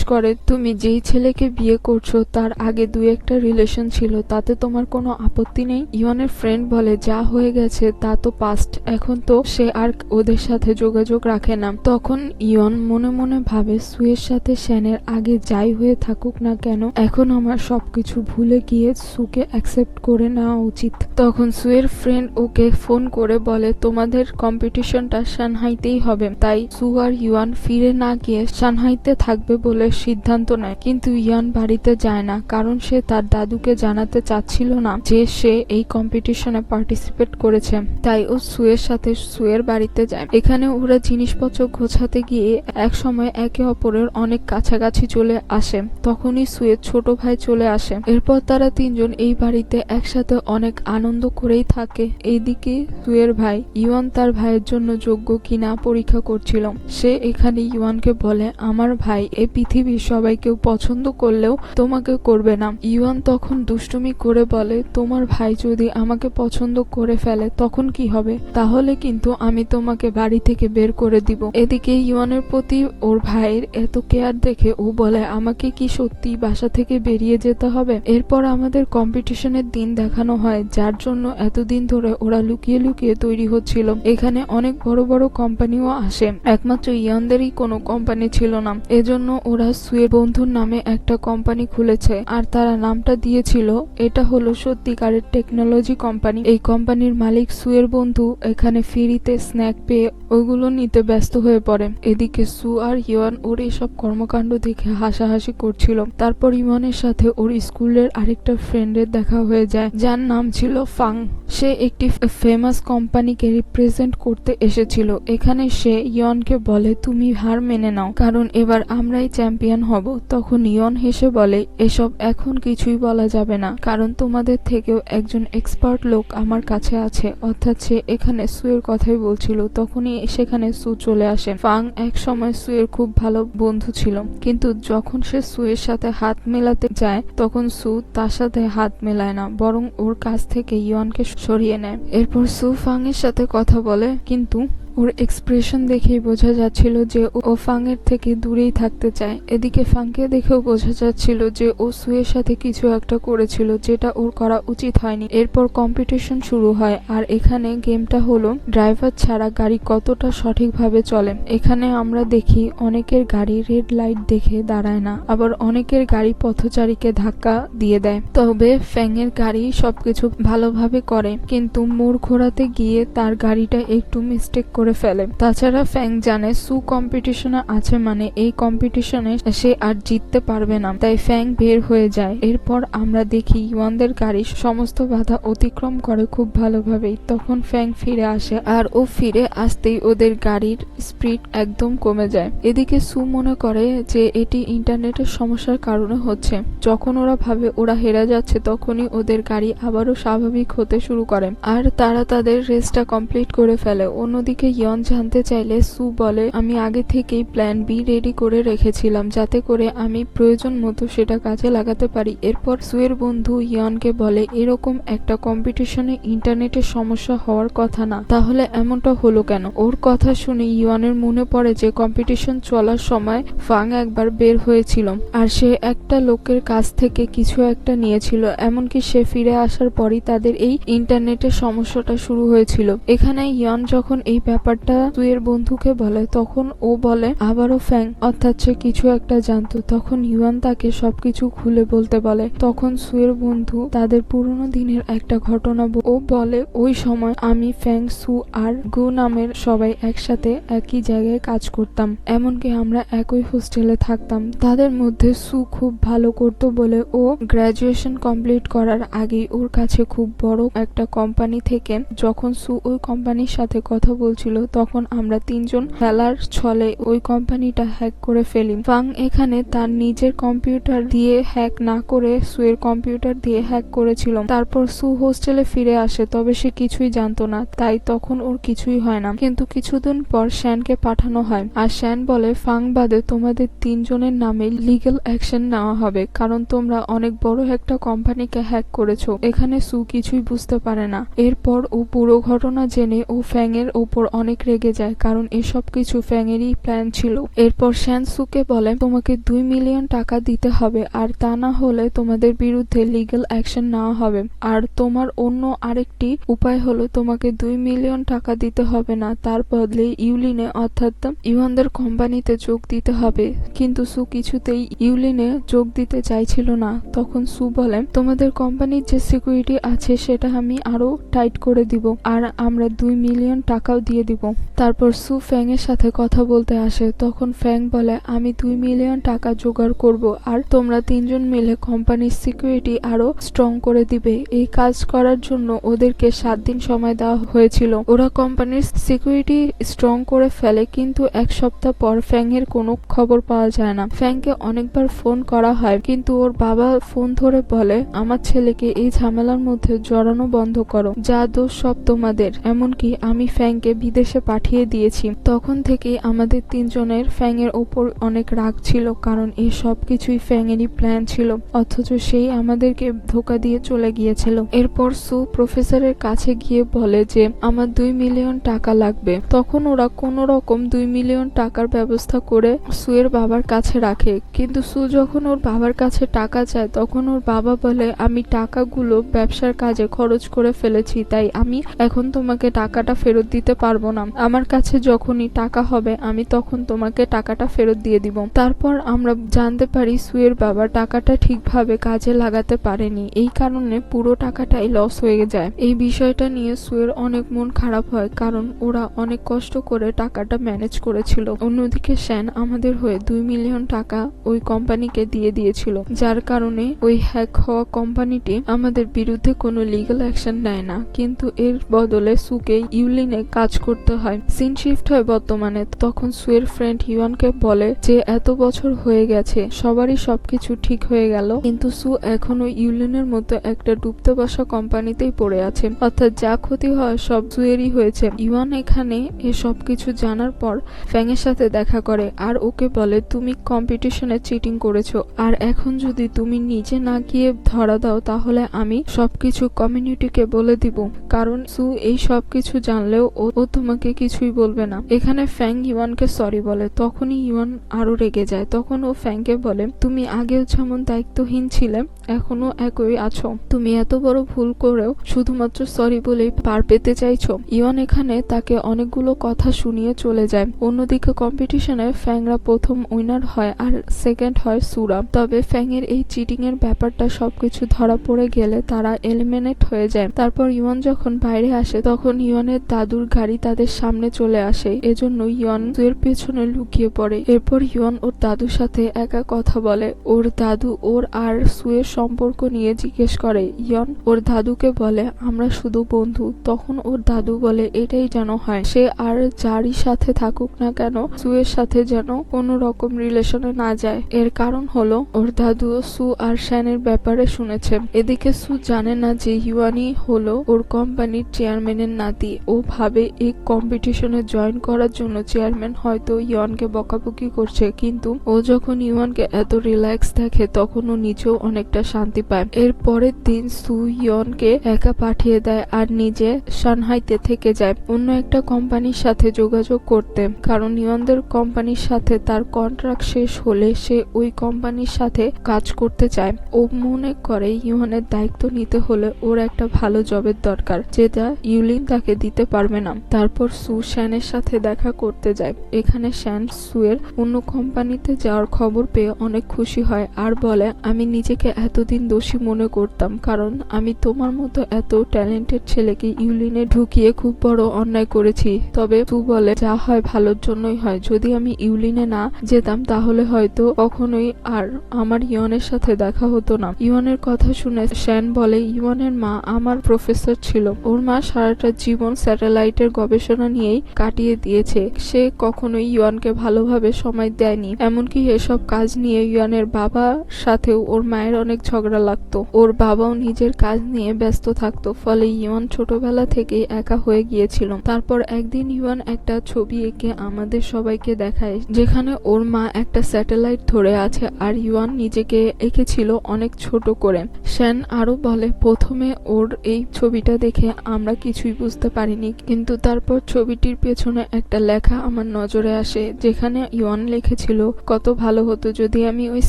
করে তুমি যেই ছেলেকে বিয়ে করছো তার আগে 2-1টা রিলেশন ছিল, তাতে তোমার কোনো আপত্তি নেই? ইওয়ানের ফ্রেন্ড বলে যা হয়ে গেছে তা তো পাস্ট, এখন তো সে আর ওদের সাথে যোগাযোগ রাখে না। তখন ইওয়ান মনে মনে ভাবে সুয়ের সাথে শ্যানের আগে যাই হয়ে থাকুক না কেন এখন আমার সবকিছু ভুলে গিয়ে সুকে অ্যাকসেপ্ট করে নেওয়া উচিত। তখন সুয়ের ফ্রেন্ড ওকে ফোন করে বলে তোমাদের কম্পিটিশনটা সানহাইতেই হবে। তাই সু আর ইওয়ান ফিরে না গিয়ে সানহাইতে থাকবে বলে সিদ্ধান্ত নেয়। কিন্তু ইওয়ান বাড়িতে যায় না, কারণ সে তার দাদুকে জানাতে চাচ্ছিল না যে সে এই কম্পিটিশনে পার্টিসিপেট করেছে। তাই ও সুয়ের সাথে সুয়ের বাড়িতে যায়। এখানে ওরা জিনিসপত্র গোছাতে গিয়ে এক সময় একে অপরের অনেক কাছাকাছি চলে আসে। তখনই সুয়ের ছোট ভাই চলে আসে। এরপর তারা তিনজন এই বাড়িতে একসাথে অনেক আনন্দ করেই থাকে। এইদিকে সুয়ের ভাই ইওয়ান তার ভাইয়ের জন্য জন্য যোগ্য কিনা পরীক্ষা করছিল। সে এখানে ইওয়ানকে বলে, আমার ভাই এই পৃথিবীর সবাইকেও পছন্দ করলেও তোমাকে করবে না। ইওয়ান তখন দুষ্টুমি করে বলে, তোমার ভাই যদি আমাকে পছন্দ করে ফেলে তখন কি হবে? তাহলে কিন্তু আমি তোমাকে বাড়ি থেকে বের করে দিব। এদিকে ইওয়ানের প্রতি ওর ভাইয়ের এত কেয়ার দেখে ও বলে, আমাকে কি সত্যি বাসা থেকে বেরিয়ে যেতে হবে? এরপর আমাদের কম্পিটিশনের দিন দেখানো হয়, যার জন্য এতদিন ধরে ওরা লুকিয়ে লুকিয়ে তৈরি হচ্ছিল। এখানে অনেক বড় বড় কোম্পানিও আসে, একমাত্র ইয়ানদেরই কোনো কোম্পানি ছিল না। এজন্য ওরা সুয়ের বন্ধুর নামে একটা কোম্পানি খুলেছে, আর তারা নামটা দিয়েছিল এটা হলো সত্যিকারের টেকনোলজি কোম্পানি। এই কোম্পানির মালিক সুয়ের বন্ধু এখানে ফ্রিতে স্ন্যাক পেয়ে ওইগুলো নিতে ব্যস্ত হয়ে পড়ে। এদিকে সু আর ইওয়ান ওর এসব কর্মকাণ্ড দেখে হাসাহাসি করছিল। তারপর ইওয়ানের সাথে ওর স্কুলের আরেকটা ফ্রেন্ডের দেখা হয়ে যায়, যার নাম ছিল ফাং। সে একটি ফেমাস কোম্পানিকে রিপ্রেজেন্ট করতে এসেছিল। এখানে সে ইয়নকে বলে, তুমি হার মেনে নাও, কারণ এবার আমরাই চ্যাম্পিয়ন হব। তখন ইয়ন হেসে বলে, এসব এখন কিছুই বলা যাবে না, কারণ তোমাদের থেকেও একজন এক্সপার্ট লোক আমার কাছে আছে। অর্থাৎ সে এখানে সুয়ের কথাই বলছিল। তখনই সেখানে সু চলে আসে। ফাং এক সময় সুয়ের খুব ভালো বন্ধু ছিল, কিন্তু যখন সে সুয়ের সাথে হাত মেলাতে যায় তখন সু তার সাথে হাত মেলায় না, বরং ওর কাছ থেকে ইওয়ানকে সরিয়ে নেয়। এরপর সু ফাং এর সাথে কথা বলে, কিন্তু ওর এক্সপ্রেশন দেখেই বোঝা যাচ্ছিল যে ও ফাংয়ের থেকে দূরেই থাকতে চায়। এদিকে ফাংকে দেখেও বোঝা যাচ্ছিল যে ও সুয়ের সাথে কিছু একটা করেছিল যেটা ওর করা উচিত হয়নি। এরপর কম্পিটিশন শুরু হয়, আর এখানে গেমটা হলো ড্রাইভার ছাড়া গাড়ি কতটা সঠিকভাবে চলে। এখানে আমরা দেখি অনেকের গাড়ি রেড লাইট দেখে দাঁড়ায় না, আবার অনেকের গাড়ি পথচারীকে ধাক্কা দিয়ে দেয়। তবে ফ্যাংয়ের গাড়ি সবকিছু ভালোভাবে করে, কিন্তু মোড় ঘোরাতে গিয়ে তার গাড়িটা একটু মিস্টেক করে ফেলে। তাছাড়া ফ্যাং জানে সু কম্পিটিশনে আছে, মানে এই কম্পিটিশনে সে আর জিততে পারবে না, তাই ফ্যাং বের হয়ে যায়। এরপর আমরা দেখি ইওয়ানদের গাড়ি সমস্ত বাধা অতিক্রম করে খুব ভালোভাবেই। তখন ফ্যাং ফিরে আসে, আর ও ফিরে আসতেই ওদের গাড়ির স্পিড একদম কমে যায়। এদিকে সু মনে করে যে এটি ইন্টারনেটের সমস্যার কারণে হচ্ছে। যখন ওরা ভাবে ওরা হেরে যাচ্ছে, তখনই ওদের গাড়ি আবারও স্বাভাবিক হতে শুরু করে, আর তারা তাদের রেসটা কমপ্লিট করে ফেলে। অন্যদিকে ইয়ন জানতে চাইলে সু বলে, আমি আগে থেকেই প্ল্যান বি রেডি করে রেখেছিলাম, যাতে করে আমি প্রয়োজন মতো সেটা কাজে লাগাতে পারি। এরপর সুয়ের বন্ধু ইয়নকে বলে, এরকম একটা কম্পিটিশনে ইন্টারনেটের সমস্যা হওয়ার কথা না, তাহলে এমনটা হলো কেন? ওর কথা শুনে ইয়নের মনে পড়ে যে কম্পিটিশন চলার সময় ফাং একবার বের হয়েছিল, আর সে একটা লোকের কাছ থেকে কিছু একটা নিয়েছিল। এমনকি সে ফিরে আসার পরই তাদের এই ইন্টারনেটের সমস্যাটা শুরু হয়েছিল। এখানে ইয়ন যখন এই ব্যাপারটা সুয়ের বন্ধুকে বলে, তখন ও বলে আবারও ফ্যাং, অর্থাৎ সে কিছু একটা জানতো। তখন ইওয়ান তাকে সবকিছু খুলে বলতে বলে। তখন সুয়ের বন্ধু তাদের পুরোনো দিনের একটা ঘটনা ও বলে, ওই সময় আমি, ফ্যাং, সু আর গু নামের সবাই একসাথে একই জায়গায় কাজ করতাম, এমনকি আমরা একই হোস্টেলে থাকতাম। তাদের মধ্যে সু খুব ভালো করতো বলে ও গ্রাজুয়েশন কমপ্লিট করার আগেই ওর কাছে খুব বড় একটা কোম্পানি থেকে, যখন সু ওই কোম্পানির সাথে কথা বলছিল, তখন আমরা তিনজন খেলার ছলে ওই কোম্পানিটা হ্যাক করে ফেলি। ফাং এখানে তার নিজের কম্পিউটার দিয়ে হ্যাক না করে সুয়ের কম্পিউটার দিয়ে হ্যাক করেছিল। তারপর সু হোস্টেলে ফিরে আসে, তবে সে কিছুই জানতো না, তাই তখন ওর কিছুই হয় না। কিন্তু কিছুদিন পর শ্যানকে পাঠানো হয়, আর শ্যান বলে, ফাং বাদে তোমাদের তিনজনের নামে লিগ্যাল অ্যাকশন নেওয়া হবে, কারণ তোমরা অনেক বড় একটা কোম্পানিকে হ্যাক করেছো। এখানে সু কিছুই বুঝতে পারে না। এরপর ও পুরো ঘটনা জেনে ও ফ্যাং এর ওপর অনেক রেগে যায়, কারণ এসব কিছু ফ্যাং এরই প্ল্যান ছিল। এরপর শ্যান সুকে বলে, তোমাকে 2 মিলিয়ন টাকা দিতে হবে, আর তা না হলে তোমাদের বিরুদ্ধে লিগ্যাল অ্যাকশন নেওয়া হবে। আর তোমার অন্য আরেকটি উপায় হলো তোমাকে 2 মিলিয়ন টাকা দিতে হবে না, তার বদলে ইউলিনে অর্থাৎ ইওয়ানদের কোম্পানিতে যোগ দিতে হবে। কিন্তু সু কিছুতেই ইউলিনে যোগ দিতে চাইছিল না। তখন সু বলে, তোমাদের কোম্পানির যে সিকিউরিটি আছে সেটা আমি আরো টাইট করে দিব, আর আমরা 2 মিলিয়ন টাকাও দিয়ে দিব। তারপর সু ফ্যাং এর সাথে কথা বলতে আসে। তখন ফ্যাং বলে, আমি 2 মিলিয়ন টাকা জোগাড় করব, আর তোমরা তিনজন মিলে কোম্পানির সিকিউরিটি আরো স্ট্রং করে দিবে। এই কাজ করার জন্য ওদেরকে 7 দিন সময় দেওয়া হয়েছিল। ওরা কোম্পানির সিকিউরিটি স্ট্রং করে ফেলে, কিন্তু 1 সপ্তাহ পর ফ্যাং এর কোনো খবর পাওয়া যায় না। ফ্যাংকে অনেকবার ফোন করা হয়, কিন্তু ওর বাবা ফোন ধরে বলে, আমার ছেলেকে এই ঝামেলার মধ্যে জড়ানো বন্ধ করো, যা দোষ সব তোমাদের। এমনকি আমি ফ্যাংকে বিদেশ বিদেশে পাঠিয়ে দিয়েছি। তখন থেকেই আমাদের তিনজনের ফ্যাং এর ওপর অনেক রাগ ছিল, কারণ এই সব কিছুই ফ্যাং এরই প্ল্যান ছিল, অথচ সেই আমাদেরকে ধোকা দিয়ে চলে গিয়েছিল। এরপর সু প্রফেসরের কাছে গিয়ে বলে যে আমার 2 মিলিয়ন টাকা লাগবে। তখন ওরা কোনো রকম 2 মিলিয়ন টাকার ব্যবস্থা করে সুয়ের বাবার কাছে রাখে, কিন্তু সু যখন ওর বাবার কাছে টাকা চায় তখন ওর বাবা বলে আমি টাকাগুলো ব্যবসার কাজে খরচ করে ফেলেছি, তাই আমি এখন তোমাকে টাকাটা ফেরত দিতে পারবো না। আমার কাছে যখনই টাকা হবে আমি তখন তোমাকে টাকাটা ফেরত দিয়ে দিব। তারপর আমরা জানতে পারি সুয়ের বাবা টাকাটা ঠিকভাবে কাজে লাগাতে পারেনি, এই কারণে পুরো টাকাটাই লস হয়ে যায়। এই বিষয়টা নিয়ে সুয়ের অনেক মন খারাপ হয়, কারণ ওরা অনেক কষ্ট করে টাকাটা ম্যানেজ করেছিল। অন্যদিকে শ্যান আমাদের হয়ে 2 মিলিয়ন টাকা ওই কোম্পানিকে দিয়ে দিয়েছিল, যার কারণে ওই হ্যাক হওয়া কোম্পানিটি আমাদের বিরুদ্ধে কোনো লিগ্যাল অ্যাকশন নেয় না, কিন্তু এর বদলে সুকে ইউলিনে কাজ করতে হয়। সিন শিফট হয় বর্তমানে। তখন সুয়ের ফ্রেন্ড হিওয়ানকে বলে যে এত বছর হয়ে গেছে, সবারই সবকিছু ঠিক হয়ে গেল, কিন্তু সু এখনো ইউলিনের মতো একটা ডুবতে বসা কোম্পানিতেই পড়ে আছে, অর্থাৎ যা ক্ষতি হয় সব সুয়েরই হয়েছে। ইওয়ান এখানে এ সবকিছু জানার পর ফ্যাং এর সাথে দেখা করে আর ওকে বলে তুমি কম্পিটিশনে চিটিং করেছো, আর এখন যদি তুমি নিজে না গিয়ে ধরা দাও তাহলে আমি সবকিছু কমিউনিটিকে বলে দিব, কারণ সু এই সবকিছু জানলেও ও তোমাকে কিছুই বলবে না। এখানে ফ্যাং ইওয়ানকে সরি বলে, তখনই ইওয়ান আরো রেগে যায়। তখন ও ফ্যাংকে বলে তুমি আগেও যেমন দায়িত্বহীন ছিলে এখনো একই আছো, তুমি এত বড় ভুল করেও শুধুমাত্র সরি বলেই পার পেতে চাইছো। ইওয়ান এখানে তাকে অনেকগুলো কথা শুনিয়ে চলে যায়। অন্যদিকে কম্পিটিশনে ফ্যাংরা প্রথম উইনার হয় আর সেকেন্ড হয় সুরা। তবে ফ্যাং এর এই চিটিং এর ব্যাপারটা সবকিছু ধরা পড়ে গেলে তারা এলিমিনেট হয়ে যায়। তারপর ইওয়ান যখন বাইরে আসে তখন ইওয়ানের দাদুর গাড়ি তাদের সামনে চলে আসে, এজন্য ইওয়ান সুয়ের পেছনে লুকিয়ে পড়ে। এরপর ইওয়ান ওর দাদুর সাথে একা কথা বলে। ওর দাদু ওর আর সুয়ের সম্পর্ক নিয়ে জিজ্ঞেস করে। ইওয়ান ওর দাদুকে বলে আমরা শুধু বন্ধু। তখন ওর দাদু বলে এটাই যেন হয়, সে আর যারই সাথে থাকুক না কেন সুয়ের সাথে যেন কোনো রকম রিলেশনে না যায়। এর কারণ হলো ওর দাদু সু আর শ্যানের ব্যাপারে শুনেছে। এদিকে সু জানে না যে ইওয়ানই হলো ওর কোম্পানির চেয়ারম্যানের নাতি। ও ভাবে এই কম্পিটিশনে জয়েন করার জন্য চেয়ারম্যান হয়তো ইওয়ানকে বকাবকি করছে, কিন্তু ও যখন ইওয়ানকে এত রিল্যাক্স দেখে তখন ও নিজেও অনেকটা শান্তি পায়। এর পরের দিন সু ইওয়ানকে একা পাঠিয়ে দেয় আর নিজে সানহাইতে থেকে যায় অন্য একটা কোম্পানির সাথে যোগাযোগ করতে, কারণ ইওয়ানদের কোম্পানির সাথে তার কন্ট্রাক্ট শেষ হলে সে ওই কোম্পানির সাথে কাজ করতে চায়। ও মনে করে ইওয়ানের দায়িত্ব নিতে হলে ওর একটা ভালো জবের দরকার, যেটা ইউলিন তাকে দিতে পারবে না। তারপর সু শ্যানের সাথে দেখা করতে যায়। এখানে শ্যান সুয়ের অন্য কোম্পানিতে যাওয়ার খবর পেয়ে অনেক খুশি হয় আর বলে আমি নিজেকে এতদিন দোষী মনে করতাম, কারণ আমি তোমার মতো এত ট্যালেন্টেড ছেলেকে ইউলিনে ঢুকিয়ে খুব বড় অন্যায় করেছি। তবে সু বলে যা হয় ভালোর জন্যই হয়, যদি আমি ইউলিনে না যেতাম তাহলে হয়তো কখনোই আর আমার ইওয়ানের সাথে দেখা হতো না। ইওয়ানের কথা শুনে শ্যান বলে ইওয়ানের মা আমার প্রফেসর ছিল, ওর মা সারাটা জীবন স্যাটেলাইটের গবেষণা নিয়েই কাটিয়ে দিয়েছে, সে কখনোই ইওয়ানকে ভালোভাবে সময় দেয়নি। এমনকি এসব কাজ নিয়ে ইওয়ানের বাবার সাথেও ওর মায়ের অনেক ঝগড়া লাগতো। ওর বাবাও নিজের কাজ নিয়ে ব্যস্ত থাকতো, ফলে ইওয়ান ছোটবেলা থেকেই একা হয়ে গিয়েছিল। তারপর একদিন ইওয়ান একটা ছবি এঁকে আমাদের সবাইকে দেখায়, যেখানে ওর মা একটা স্যাটেলাইট ধরে আছে আর ইওয়ান নিজেকে এঁকেছিল অনেক ছোট করে। শ্যান আরো বলে প্রথমে ওর এই ছবিটা দেখে আমরা কিছুই বুঝতে পারিনি, কিন্তু তারপর ছবিটির পেছনে একটা লেখা আমার নজরে আসে, যেখানে ইওয়ান লিখেছিল কত ভালো হতো যদি আমি ওই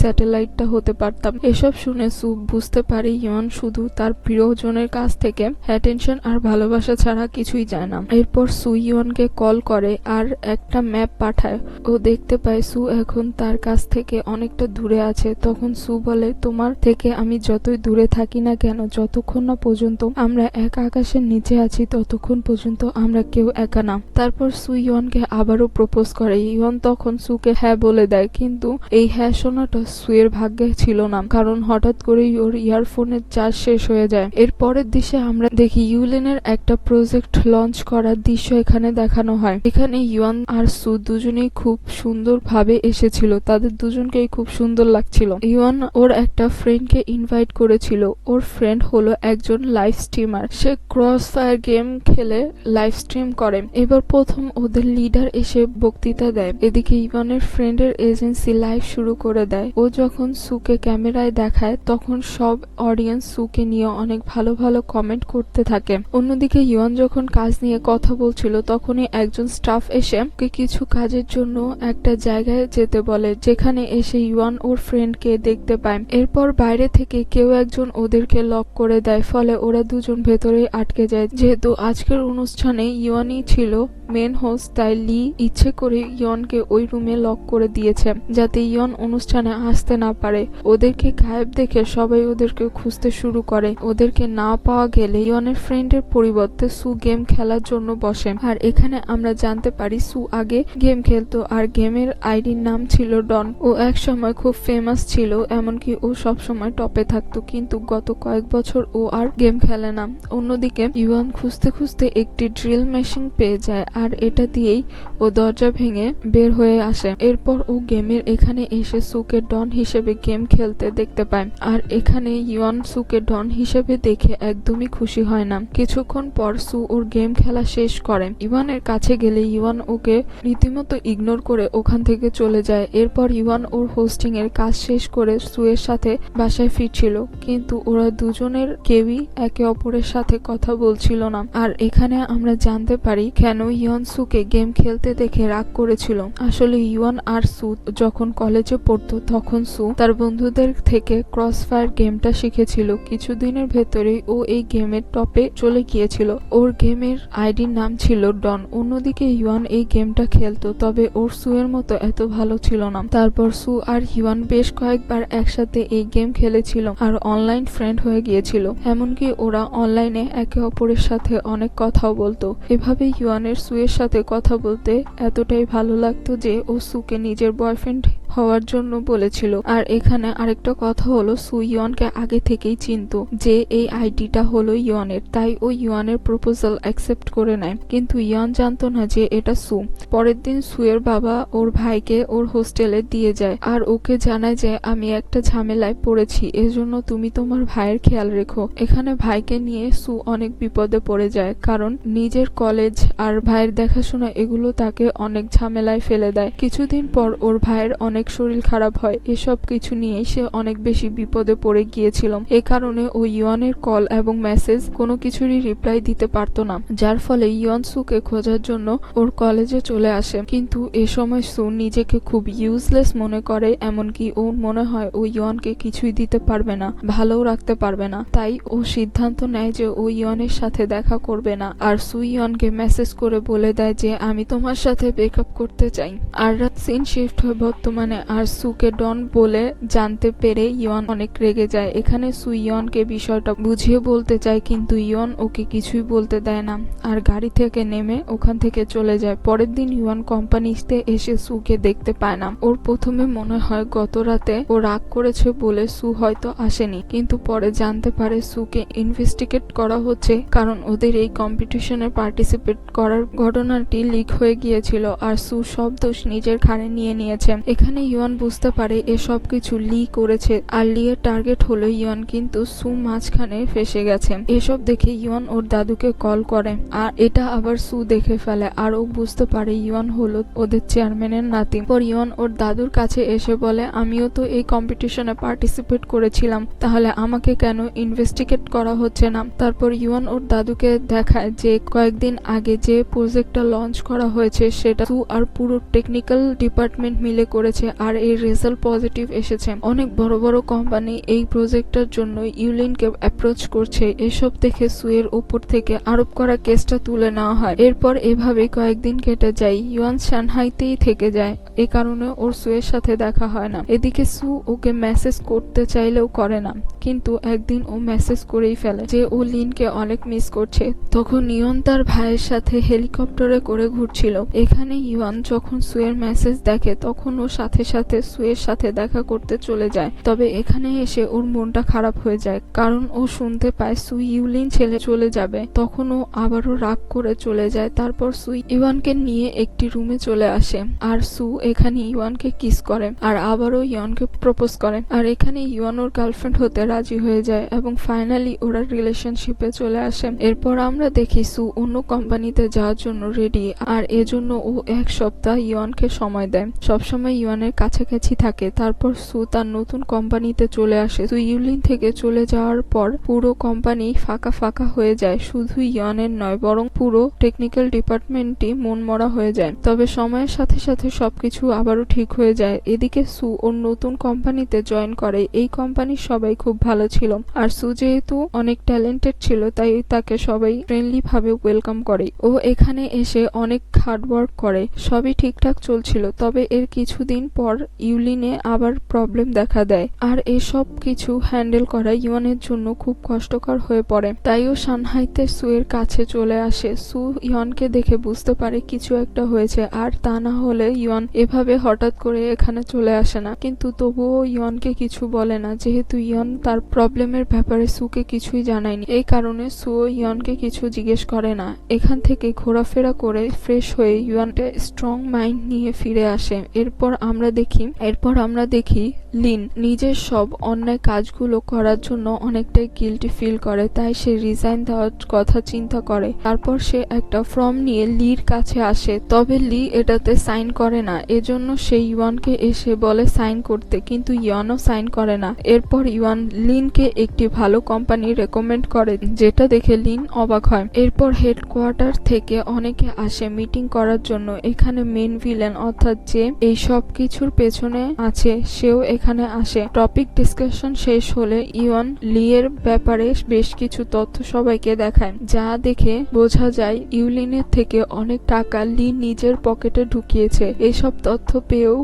স্যাটেলাইটটা হতে পারতাম। এসব শুনে সু বুঝতে পারে ইওয়ান শুধু তার প্রিয়জনের কাছ থেকে অ্যাটেনশন আর ভালোবাসা ছাড়া কিছুই যায় না। এরপর সু ইওয়ানকে কল করে আর একটা ম্যাপ পাঠায়। ও দেখতে পায় সু এখন তার কাছ থেকে অনেকটা দূরে আছে। তখন সু বলে তোমার থেকে আমি যতই দূরে থাকি না কেন, যতক্ষণ না পর্যন্ত আমরা এক আকাশের নিচে আছি ততক্ষণ পর্যন্ত আমরা কেউ একা না। তারপর সু ইওয়ানকে আবারও প্রপোজ করে। ইওয়ান তখন সুকে হ্যাঁ বলে দেয়, কিন্তু এই হ্যাঁ শোনাটা সুয়ের ভাগ্যে ছিল না, কারণ হঠাৎ করেই ওর ইয়ারফোনের চার্জ শেষ হয়ে যায়। এর পরের দৃশ্যে আমরা দেখি ইউলিনের একটা প্রজেক্ট লঞ্চ করার দৃশ্য এখানে দেখানো হয়। এখানে ইওয়ান আর সু দুজনেই খুব সুন্দর ভাবে এসেছিল, তাদের দুজনকেই খুব সুন্দর লাগছিল। ইওয়ান ওর একটা ফ্রেন্ডকে ইনভাইট করেছিল। ওর ফ্রেন্ড হলো একজন লাইভ স্ট্রিমার, সে ক্রস ফায়ার গেম খেলে লাইভ স্ট্রিম করে। এবার প্রথম ওদের লিডার এসে বক্তৃতা দেয়। এদিকে ইভানের ফ্রেন্ডের এজেন্সি লাইভ শুরু করে দেয়। ও যখন সুকে ক্যামেরায় দেখায় তখন সব অডিয়েন্স সুকে নিয়ে অনেক ভালো ভালো কমেন্ট করতে থাকে। অন্যদিকে ইওয়ান যখন কাজ নিয়ে কথা বলছিল তখনই একজন স্টাফ এসে ওকে কিছু কাজের জন্য একটা জায়গায় যেতে বলে, যেখানে এসে ইওয়ান ওর ফ্রেন্ডকে দেখতে পায়। এরপর বাইরে থেকে কেউ একজন ওদেরকে লক করে দেয়, ফলে ওরা দুজন ভেতরেই আটকে যায়। যেহেতু আজকের অনুষ্ঠানে ইওয়ানই ছিল মেন হোস্ট, তাই লি ইচ্ছে করে ইয়নকে ওই রুমে লক করে দিয়েছে যাতে ইয়ন অনুষ্ঠানে আসতে না পারে। ওদেরকে গায়েব দেখে সবাই ওদেরকে খুঁজতে শুরু করে। ওদেরকে না পাওয়া গেলে ইয়নের ফ্রেন্ডের পরিবর্তে সু গেম খেলার জন্য বসে। আর এখানে আমরা জানতে পারি সু আগে গেম খেলতো আর গেমের আইডির নাম ছিল ডন। ও এক সময় খুব ফেমাস ছিল, এমনকি ও সবসময় টপে থাকতো, কিন্তু গত কয়েক বছর ও আর গেম খেলে না। অন্যদিকে ইওয়ান খুঁজতে খুঁজতে একটি ড্রিল মেশিন পেয়ে যায় আর এটা দিয়েই ও দরজা ভেঙে বের হয়ে আসে। এরপর ও গেমের এখানে এসে সুকে ডন হিসেবে গেম খেলতে দেখতে পায়। আর এখানে ইওয়ান সুকে ডন হিসেবে দেখে একদমই খুশি হয় না। কিছুক্ষণ পর সু ওর গেম খেলা শেষ করে। ইওয়ানের কাছে গেলে ইওয়ান ওকে রীতিমতো ইগনোর করে ওখান থেকে চলে যায়। এরপর ইওয়ান ওর হোস্টিং এর কাজ শেষ করে সুয়ের সাথে বাসায় ফিরছিল, কিন্তু ওরা দুজনের কেউই একে অপরের সাথে কথা বলছিল না। আর এখানে আমরা জানতে পারি কেন ইওয়ান সুকে গেম খেলতে দেখে রাগ করেছিল। আসলে ইওয়ান আর সু যখন কলেজে পড়তো তখন সু তার বন্ধুদের থেকে ক্রসফায়ার গেমটা শিখেছিল। কিছুদিনের ভেতরেই ও এই গেমের টপে চলে গিয়েছিল। ওর গেমের আইডির নাম ছিল ডন। অন্যদিকে ইওয়ান এই গেমটা খেলতো, তবে ওর সু এর মতো এত ভালো ছিল না। তারপর সু আর ইওয়ান বেশ কয়েকবার একসাথে এই গেম খেলেছিল আর অনলাইন ফ্রেন্ড হয়ে গিয়েছিল। এমনকি ওরা অনলাইনে একে অপরের সাথে অনেক কথাও বলতো। এভাবে ইওয়ানের সুয়ের সাথে কথা বলতে এতটাই ভালো লাগতো যে ও সুকে নিজের বয়ফ্রেন্ড হওয়ার জন্য বলেছিল। আর এখানে আরেকটা কথা হলো, সু ইয়নকে আগে থেকেই চিনতো যে এই আইডিটা হলো ইয়নের, তাই ও ইয়নের প্রপোজাল অ্যাকসেপ্ট করে নেয়। কিন্তু ইয়ন জানতো না যে এটা সু। পরের দিন সুয়ের বাবা ওর ভাইকে ওর হোস্টেলে দিয়ে যায় আর ওকে জানায় যে আমি একটা ঝামেলায় পড়েছি, এজন্য তুমি তোমার ভাইয়ের খেয়াল রেখো। এখানে ভাইকে নিয়ে সু অনেক বিপদে পড়ে যায়, কারণ নিজের কলেজ আর ভাইয়ের দেখাশোনা এগুলো তাকে অনেক ঝামেলায় ফেলে দেয়। কিছুদিন পর ওর ভাইয়ের অনেক শরীর খারাপ হয়। এসব কিছু নিয়ে সে অনেক বেশি বিপদে পড়ে গিয়েছিল। এ কারণে ও ইওয়ানের কল এবং মেসেজ কোনো কিছুরই রিপ্লাই দিতে পারতো না, যার ফলে ইওয়ান সুকে খোঁজার জন্য ওর কলেজে চলে আসে। কিন্তু এ সময় সু নিজেকে খুব ইউজলেস মনে করে, এমনকি ওর মনে হয় ও ইওয়ানকে কিছুই দিতে পারবে না, ভালোও রাখতে পারবে না। তাই ও সিদ্ধান্ত নেয় যে ও ইওয়ানের সাথে দেখা করবে না। আর সু ইওয়ানকে মেসেজ করে বলে দেয় যে আমি তোমার সাথে ব্রেকআপ করতে চাই। আর রাত সিন শিফট হয় বর্তমানে। আর সুকে ডন বলে জানতে পেরে ইয়ন অনেক রেগে যায়। এখানে সু ইয়নকে বিষয়টা বুঝিয়ে বলতে চায়, কিন্তু ইয়ন ওকে কিছুই বলতে দেয় না আর গাড়ি থেকে নেমে ওখান থেকে চলে যায়। পরের দিন ইয়ন কোম্পানিতে এসে সুকে দেখতে পায় না। ওর প্রথমে মনে হয় গত রাতে ও রাগ করেছে বলে সু হয়তো আসেনি, কিন্তু পরে জানতে পারে সুকে ইনভেস্টিগেট করা হচ্ছে, কারণ ওদের এই কম্পিটিশনে পার্টিসিপেট করার ঘটনাটি লিক হয়ে গিয়েছিল আর সু সব দোষ নিজের ঘাড়ে নিয়ে নিয়েছে। এখানে ইওয়ান বুঝতে পারে এসব কিছু লি করেছে আর লি এর টার্গেট হলো ইওয়ান, কিন্তু সু মাঝখানে ফেসে গেছে। এসব দেখে ইওয়ান ওর দাদুকে কল করে আর এটা আবার সু দেখে ফেলে আর ও বুঝতে পারে ইওয়ান হলো ওদের চেয়ারম্যানের নাতি। পর ইওয়ান ওর দাদুর কাছে এসে বলে আমিও তো এই কম্পিটিশনে পার্টিসিপেট করেছিলাম, তাহলে আমাকে কেন ইনভেস্টিগেট করা হচ্ছে না। তারপর ইওয়ান ওর দাদুকে দেখায় যে কয়েকদিন আগে যে প্রজেক্টটা লঞ্চ করা হয়েছে সেটা সু আর পুরো টেকনিক্যাল ডিপার্টমেন্ট মিলে করেছে আর এর রেজাল্ট পজিটিভ এসেছে। অনেক বড় বড় কোম্পানি এই প্রজেক্টটার জন্য ইউলিনকে অ্যাপ্রোচ করছে। এসব দেখে সুয়ের উপর থেকে আরোপ করা কেসটা তুলে নেওয়া হয়। এরপর এভাবে কয়েকদিন কেটে যায়। ইওয়ান সানহাইতেই থেকে যায়, এ কারণে ওর সুয়ের সাথে দেখা হয় না। এদিকে সু ওকে মেসেজ করতে চাইলেও করে না, কিন্তু একদিন ও মেসেজ করেই ফেলে যে ও লিনকে অনেক মিস করছে। তখন ইওয়ান তার ভাইয়ের সাথে হেলিকপ্টারে করে ঘুরছিল। এখানে ইওয়ান যখন সুয়ের মেসেজ দেখে তখন ও সাথে সাথে সাথে সুয়ের সাথে দেখা করতে চলে যায়। তবে এখানে এসে ওর মনটা খারাপ হয়ে যায়, কারণ ও শুনতে পায় সু ইউলিন ছেলে চলে যাবে। তখন ও আবারও রাগ করে চলে যায়। তারপর সু ইওয়ানকে নিয়ে একটি রুমে চলে আসে, আর সু এখানে ইওয়ানকে কিস করে আর আবারও ইওয়ানকে প্রপোজ করে। আর এখানে ইওয়ান ওর গার্লফ্রেন্ড হতে রাজি হয়ে যায় এবং ফাইনালি ওরা রিলেশনশিপে চলে আসে। এরপর আমরা দেখি সু অন্য কোম্পানিতে যাওয়ার জন্য রেডি, আর এজন্য ও এক সপ্তাহ ইওয়ানকে সময় দেয়, সবসময় ইওয়ানের কাছাকাছি থাকে। তারপর সু তার নতুন কোম্পানিতে চলে আসে। সু ইউলিন থেকে চলে যাওয়ার পর পুরো কোম্পানি ফাঁকা ফাঁকা হয়ে যায়। শুধু ইওয়ানের নয়, বরং পুরো টেকনিক্যাল ডিপার্টমেন্টই মনমরা হয়ে যায়। তবে সময়ের সাথে সাথে সবকিছু আবারও ঠিক হয়ে যায়। এদিকে সু ওর নতুন কোম্পানিতে জয়েন করে। এই কোম্পানির সবাই খুব ভালো ছিল, আর সু যেহেতু অনেক ট্যালেন্টেড ছিল তাই তাকে সবাই ফ্রেন্ডলি ভাবে ওয়েলকাম করে। ও এখানে এসে অনেক হার্ডওয়ার্ক করে, সবই ঠিকঠাক চলছিল। তবে এর কিছুদিন পর ইউলিনে আবার প্রবলেম দেখা দেয়, আর এসব কিছু হ্যান্ডেল করা ইওয়ানের জন্য খুব কষ্টকর হয়ে পড়ে। তাই ও সানহাইতে সুয়ের কাছে চলে আসে। সু ইওয়ানকে দেখে বুঝতে পারে কিছু একটা হয়েছে, আর তা না হলে ইওয়ান এভাবে হঠাৎ করে এখানে চলে আসে না। কিন্তু তবুও ইওয়ানকে কিছু বলে না, যেহেতু ইওয়ান তার প্রবলেমের ব্যাপারে সুকে কিছুই জানায়নি। এই কারণে সুও ইওয়ানকে কিছু জিজ্ঞেস করে না। এখান থেকে ঘোরাফেরা করে ফ্রেশ হয়ে ইওয়ানটা স্ট্রং মাইন্ড নিয়ে ফিরে আসে। এরপর আমরা দেখি লিন নিজের সব অন্যায় কাজগুলো করার জন্য অনেকটাই গিল্টি ফিল করে, তাই সে রিজাইন দেওয়ার কথা চিন্তা করে। তারপর সে একটা ফর্ম নিয়ে লির কাছে আসে, তবে লি এটাতে সাইন করে না। এজন্য সে ইওয়ানকে এসে বলে সাইন করতে, কিন্তু ইওয়ানও সাইন করে না। এরপর ইওয়ান লিনকে একটি ভালো কোম্পানি রেকমেন্ড করে, যেটা দেখে লিন অবাক হয়। এরপর হেডকোয়ার্টার থেকে অনেকে আসে মিটিং করার জন্য। এখানে মেন ভিলেন অর্থাৎ যে এই সব কিছুর পেছনে আছে সেও এখানে আসে। টপিক ডিসকাশন শেষ হলে ইওয়ান লি এর ব্যাপারে বেশ কিছু তথ্য সবাইকে দেখায়, যা দেখে বোঝা যায় ইউলিনের থেকে অনেক টাকা লি নিজের পকেটে ঢুকিয়েছে। এইসব তথ্য পেয়েও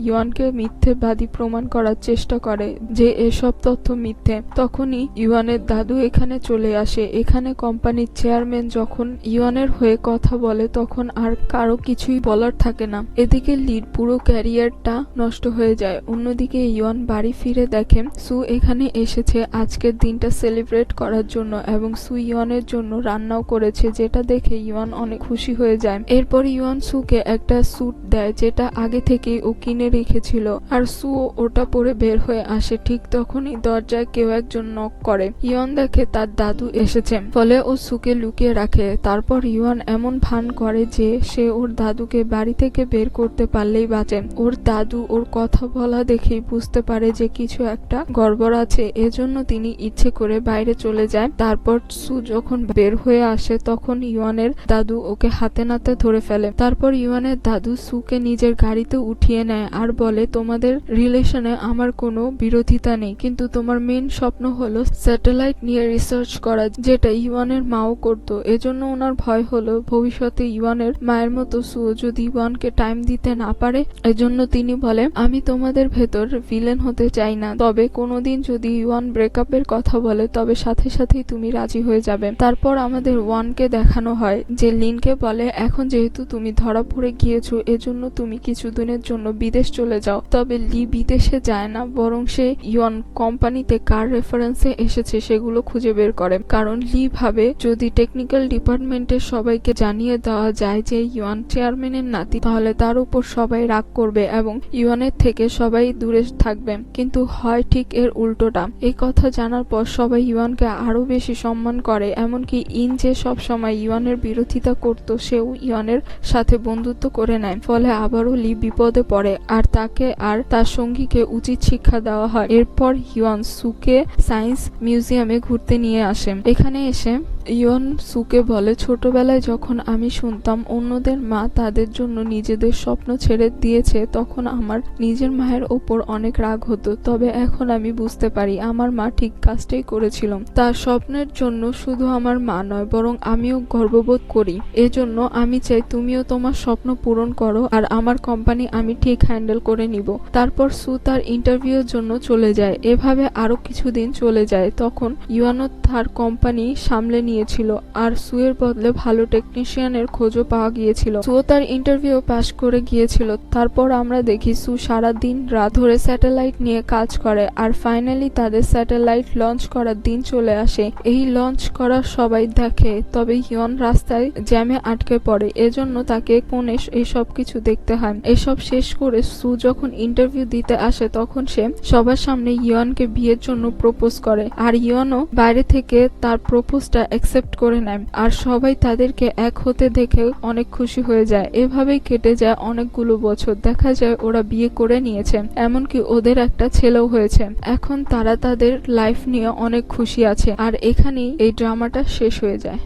ইওয়ানকে মিথ্যেবাদী প্রমাণ করার চেষ্টা করে যে এসব তথ্য মিথ্যে। তখনই ইওয়ানের দাদু এখানে চলে আসে। এখানে কোম্পানির চেয়ারম্যান যখন ইওয়ানের হয়ে কথা বলে তখন আর কারো কিছুই বলার থাকে না। এদিকে লির পুরো ক্যারিয়ারটা নষ্ট হয়ে যায়। অন্যদিকে ইওয়ান বাড়ি ফিরে দেখে সু এখানে এসেছে আজকের দিনটা সেলিব্রেট করার জন্য, এবং সু ইওয়ানের জন্য রান্নাও করেছে, যেটা দেখে ইওয়ান অনেক খুশি হয়ে যায়। এরপর ইওয়ান সুকে একটা স্যুট দেয়, যেটা আগে থেকেই ও কিনে রেখেছিল, আর সু ওটা পরে বের হয়ে আসে। ঠিক তখনই দরজায় কেউ একজন নক করে। ইওয়ান দেখে তার দাদু এসেছে, ফলে ও সুকে লুকিয়ে রাখে। তারপর ইওয়ান এমন ভান করে যে সে ওর দাদুকে বাড়ি থেকে বের করতে পারলেই বাঁচে। ওর দাদু ওর কথা বলা দেখেই বুঝতে পারে যে কিছু একটা গড়বড় আছে, এজন্য তিনি ইচ্ছে করে বাইরে চলে যায়। তারপর সু যখন বের হয়ে আসে তখন ইওয়ানের দাদু ওকে হাতে নাতে ধরে ফেলে। তারপর ইওয়ানের দাদু সুকে নিজের গাড়িতে উঠিয়ে নেয় আর বলে, তোমাদের রিলেশনে আমার কোনো বিরোধিতা নেই, কিন্তু তোমার মেন স্বপ্ন হলো স্যাটেলাইট নিয়ে রিসার্চ করা, যেটা ইওয়ানের মাও করতো। এজন্য ওনার ভয় হলো ভবিষ্যতে ইওয়ানের মায়ের মতো সু যদি ইওয়ানকে টাইম দিতে না পারে। এজন্য তিনি বলে, আমি তোমাদের ভেতর ভিলেন হতে চাই না, তবে কোনোদিন যদি ইওয়ান ব্রেকআপের কথা বলে তবে সাথে সাথেই তুমি রাজি হয়ে যাবে। তারপর আমাদের ওয়ানকে দেখানো হয় যে লিনকে বলে, এখন যেহেতু তুমি ধরা পড়ে গিয়েছো এজন্য তুমি কিছুদিনের জন্য বিদেশ চলে যাও। তবে লি বিদেশে যায় না, বরং সে ইওয়ান কোম্পানিতে কার রেফারেন্সে এসেছে সেগুলো খুঁজে বের করে। কারণ লি ভাবে যদি টেকনিক্যাল ডিপার্টমেন্টের সবাইকে জানিয়ে দেওয়া যায় যে ইওয়ান চেয়ারম্যানের নাতি, তাহলে তার উপর সবাই রাগ করবে এবং ইওয়ানের থেকে সবাই দূরে থাকবে। কিন্তু হয় ঠিক এর উল্টোটা। এই কথা জানার পর সবাই ইওয়ানকে আরো বেশি সম্মান করে, এমনকি ইন যে সব সময় ইওয়ানের বিরোধিতা করত সেও ইওয়ানের সাথে বন্ধুত্ব করে নেয়। ফলে আবারও লি বিপদে পড়ে, আর তাকে আর তার সঙ্গীকে উচিত শিক্ষা দেওয়া হয়। এরপর ইওয়ান সুকে সায়েন্স মিউজিয়ামে ঘুরতে নিয়ে আসে। এখানে এসে ইওয়ান সুকে বলে, ছোটবেলায় যখন আমি শুনতাম অন্যদের মা তাদের জন্য নিজেদের স্বপ্ন ছেড়ে দিয়েছে, তখন আমার নিজের মায়ের ও ওপর অনেক রাগ হতো, তবে এখন আমি বুঝতে পারি আমার মা ঠিক কাজটাই করেছিল। তার স্বপ্নের জন্য শুধু আমার মা নয়, বরং আমিও গর্ববোধ করি। এজন্য আমি চাই তুমিও তোমার স্বপ্ন পূরণ করো, আর আমার কোম্পানি আমি ঠিক হ্যান্ডেল করে নিব। তারপর সু তার ইন্টারভিউর জন্য চলে যায়। এভাবে আরো কিছুদিন চলে যায়। তখন ইওয়ানও তার কোম্পানি সামলে নিয়েছিল, আর সুয়ের বদলে ভালো টেকনিশিয়ানের খোঁজও পাওয়া গিয়েছিল। সুও তার ইন্টারভিউ পাশ করে গিয়েছিল। তারপর আমরা দেখি সু সারা দিন রাত ধরে স্যাটেলাইট নিয়ে কাজ করে, আর ফাইনালি তাদের স্যাটেলাইট লঞ্চ করার দিন চলে আসে। এই লঞ্চ করার সবাই দেখে, তবে ইয়ন রাস্তায় জ্যামে আটকে পড়ে, এজন্য তাকে কোণে এসব কিছু দেখতে হয়। এসব শেষ করে সু যখন ইন্টারভিউ দিতে আসে, তখন সে সবার সামনে ইয়নকে বিয়ের জন্য প্রপোজ করে, আর ইয়নও বাইরে থেকে তার প্রপোজটা অ্যাকসেপ্ট করে নেয়, আর সবাই তাদেরকে এক হতে দেখে অনেক খুশি হয়ে যায়। এভাবেই কেটে যায় অনেকগুলো বছর। দেখা যায় ওরা বিয়ে করে নিয়েছে, এমনকি ওদের একটা ছেলেও হয়েছে। এখন তারা তাদের লাইফ নিয়ে অনেক খুশি আছে, আর এখানেই এই ড্রামাটা শেষ হয়ে যায়।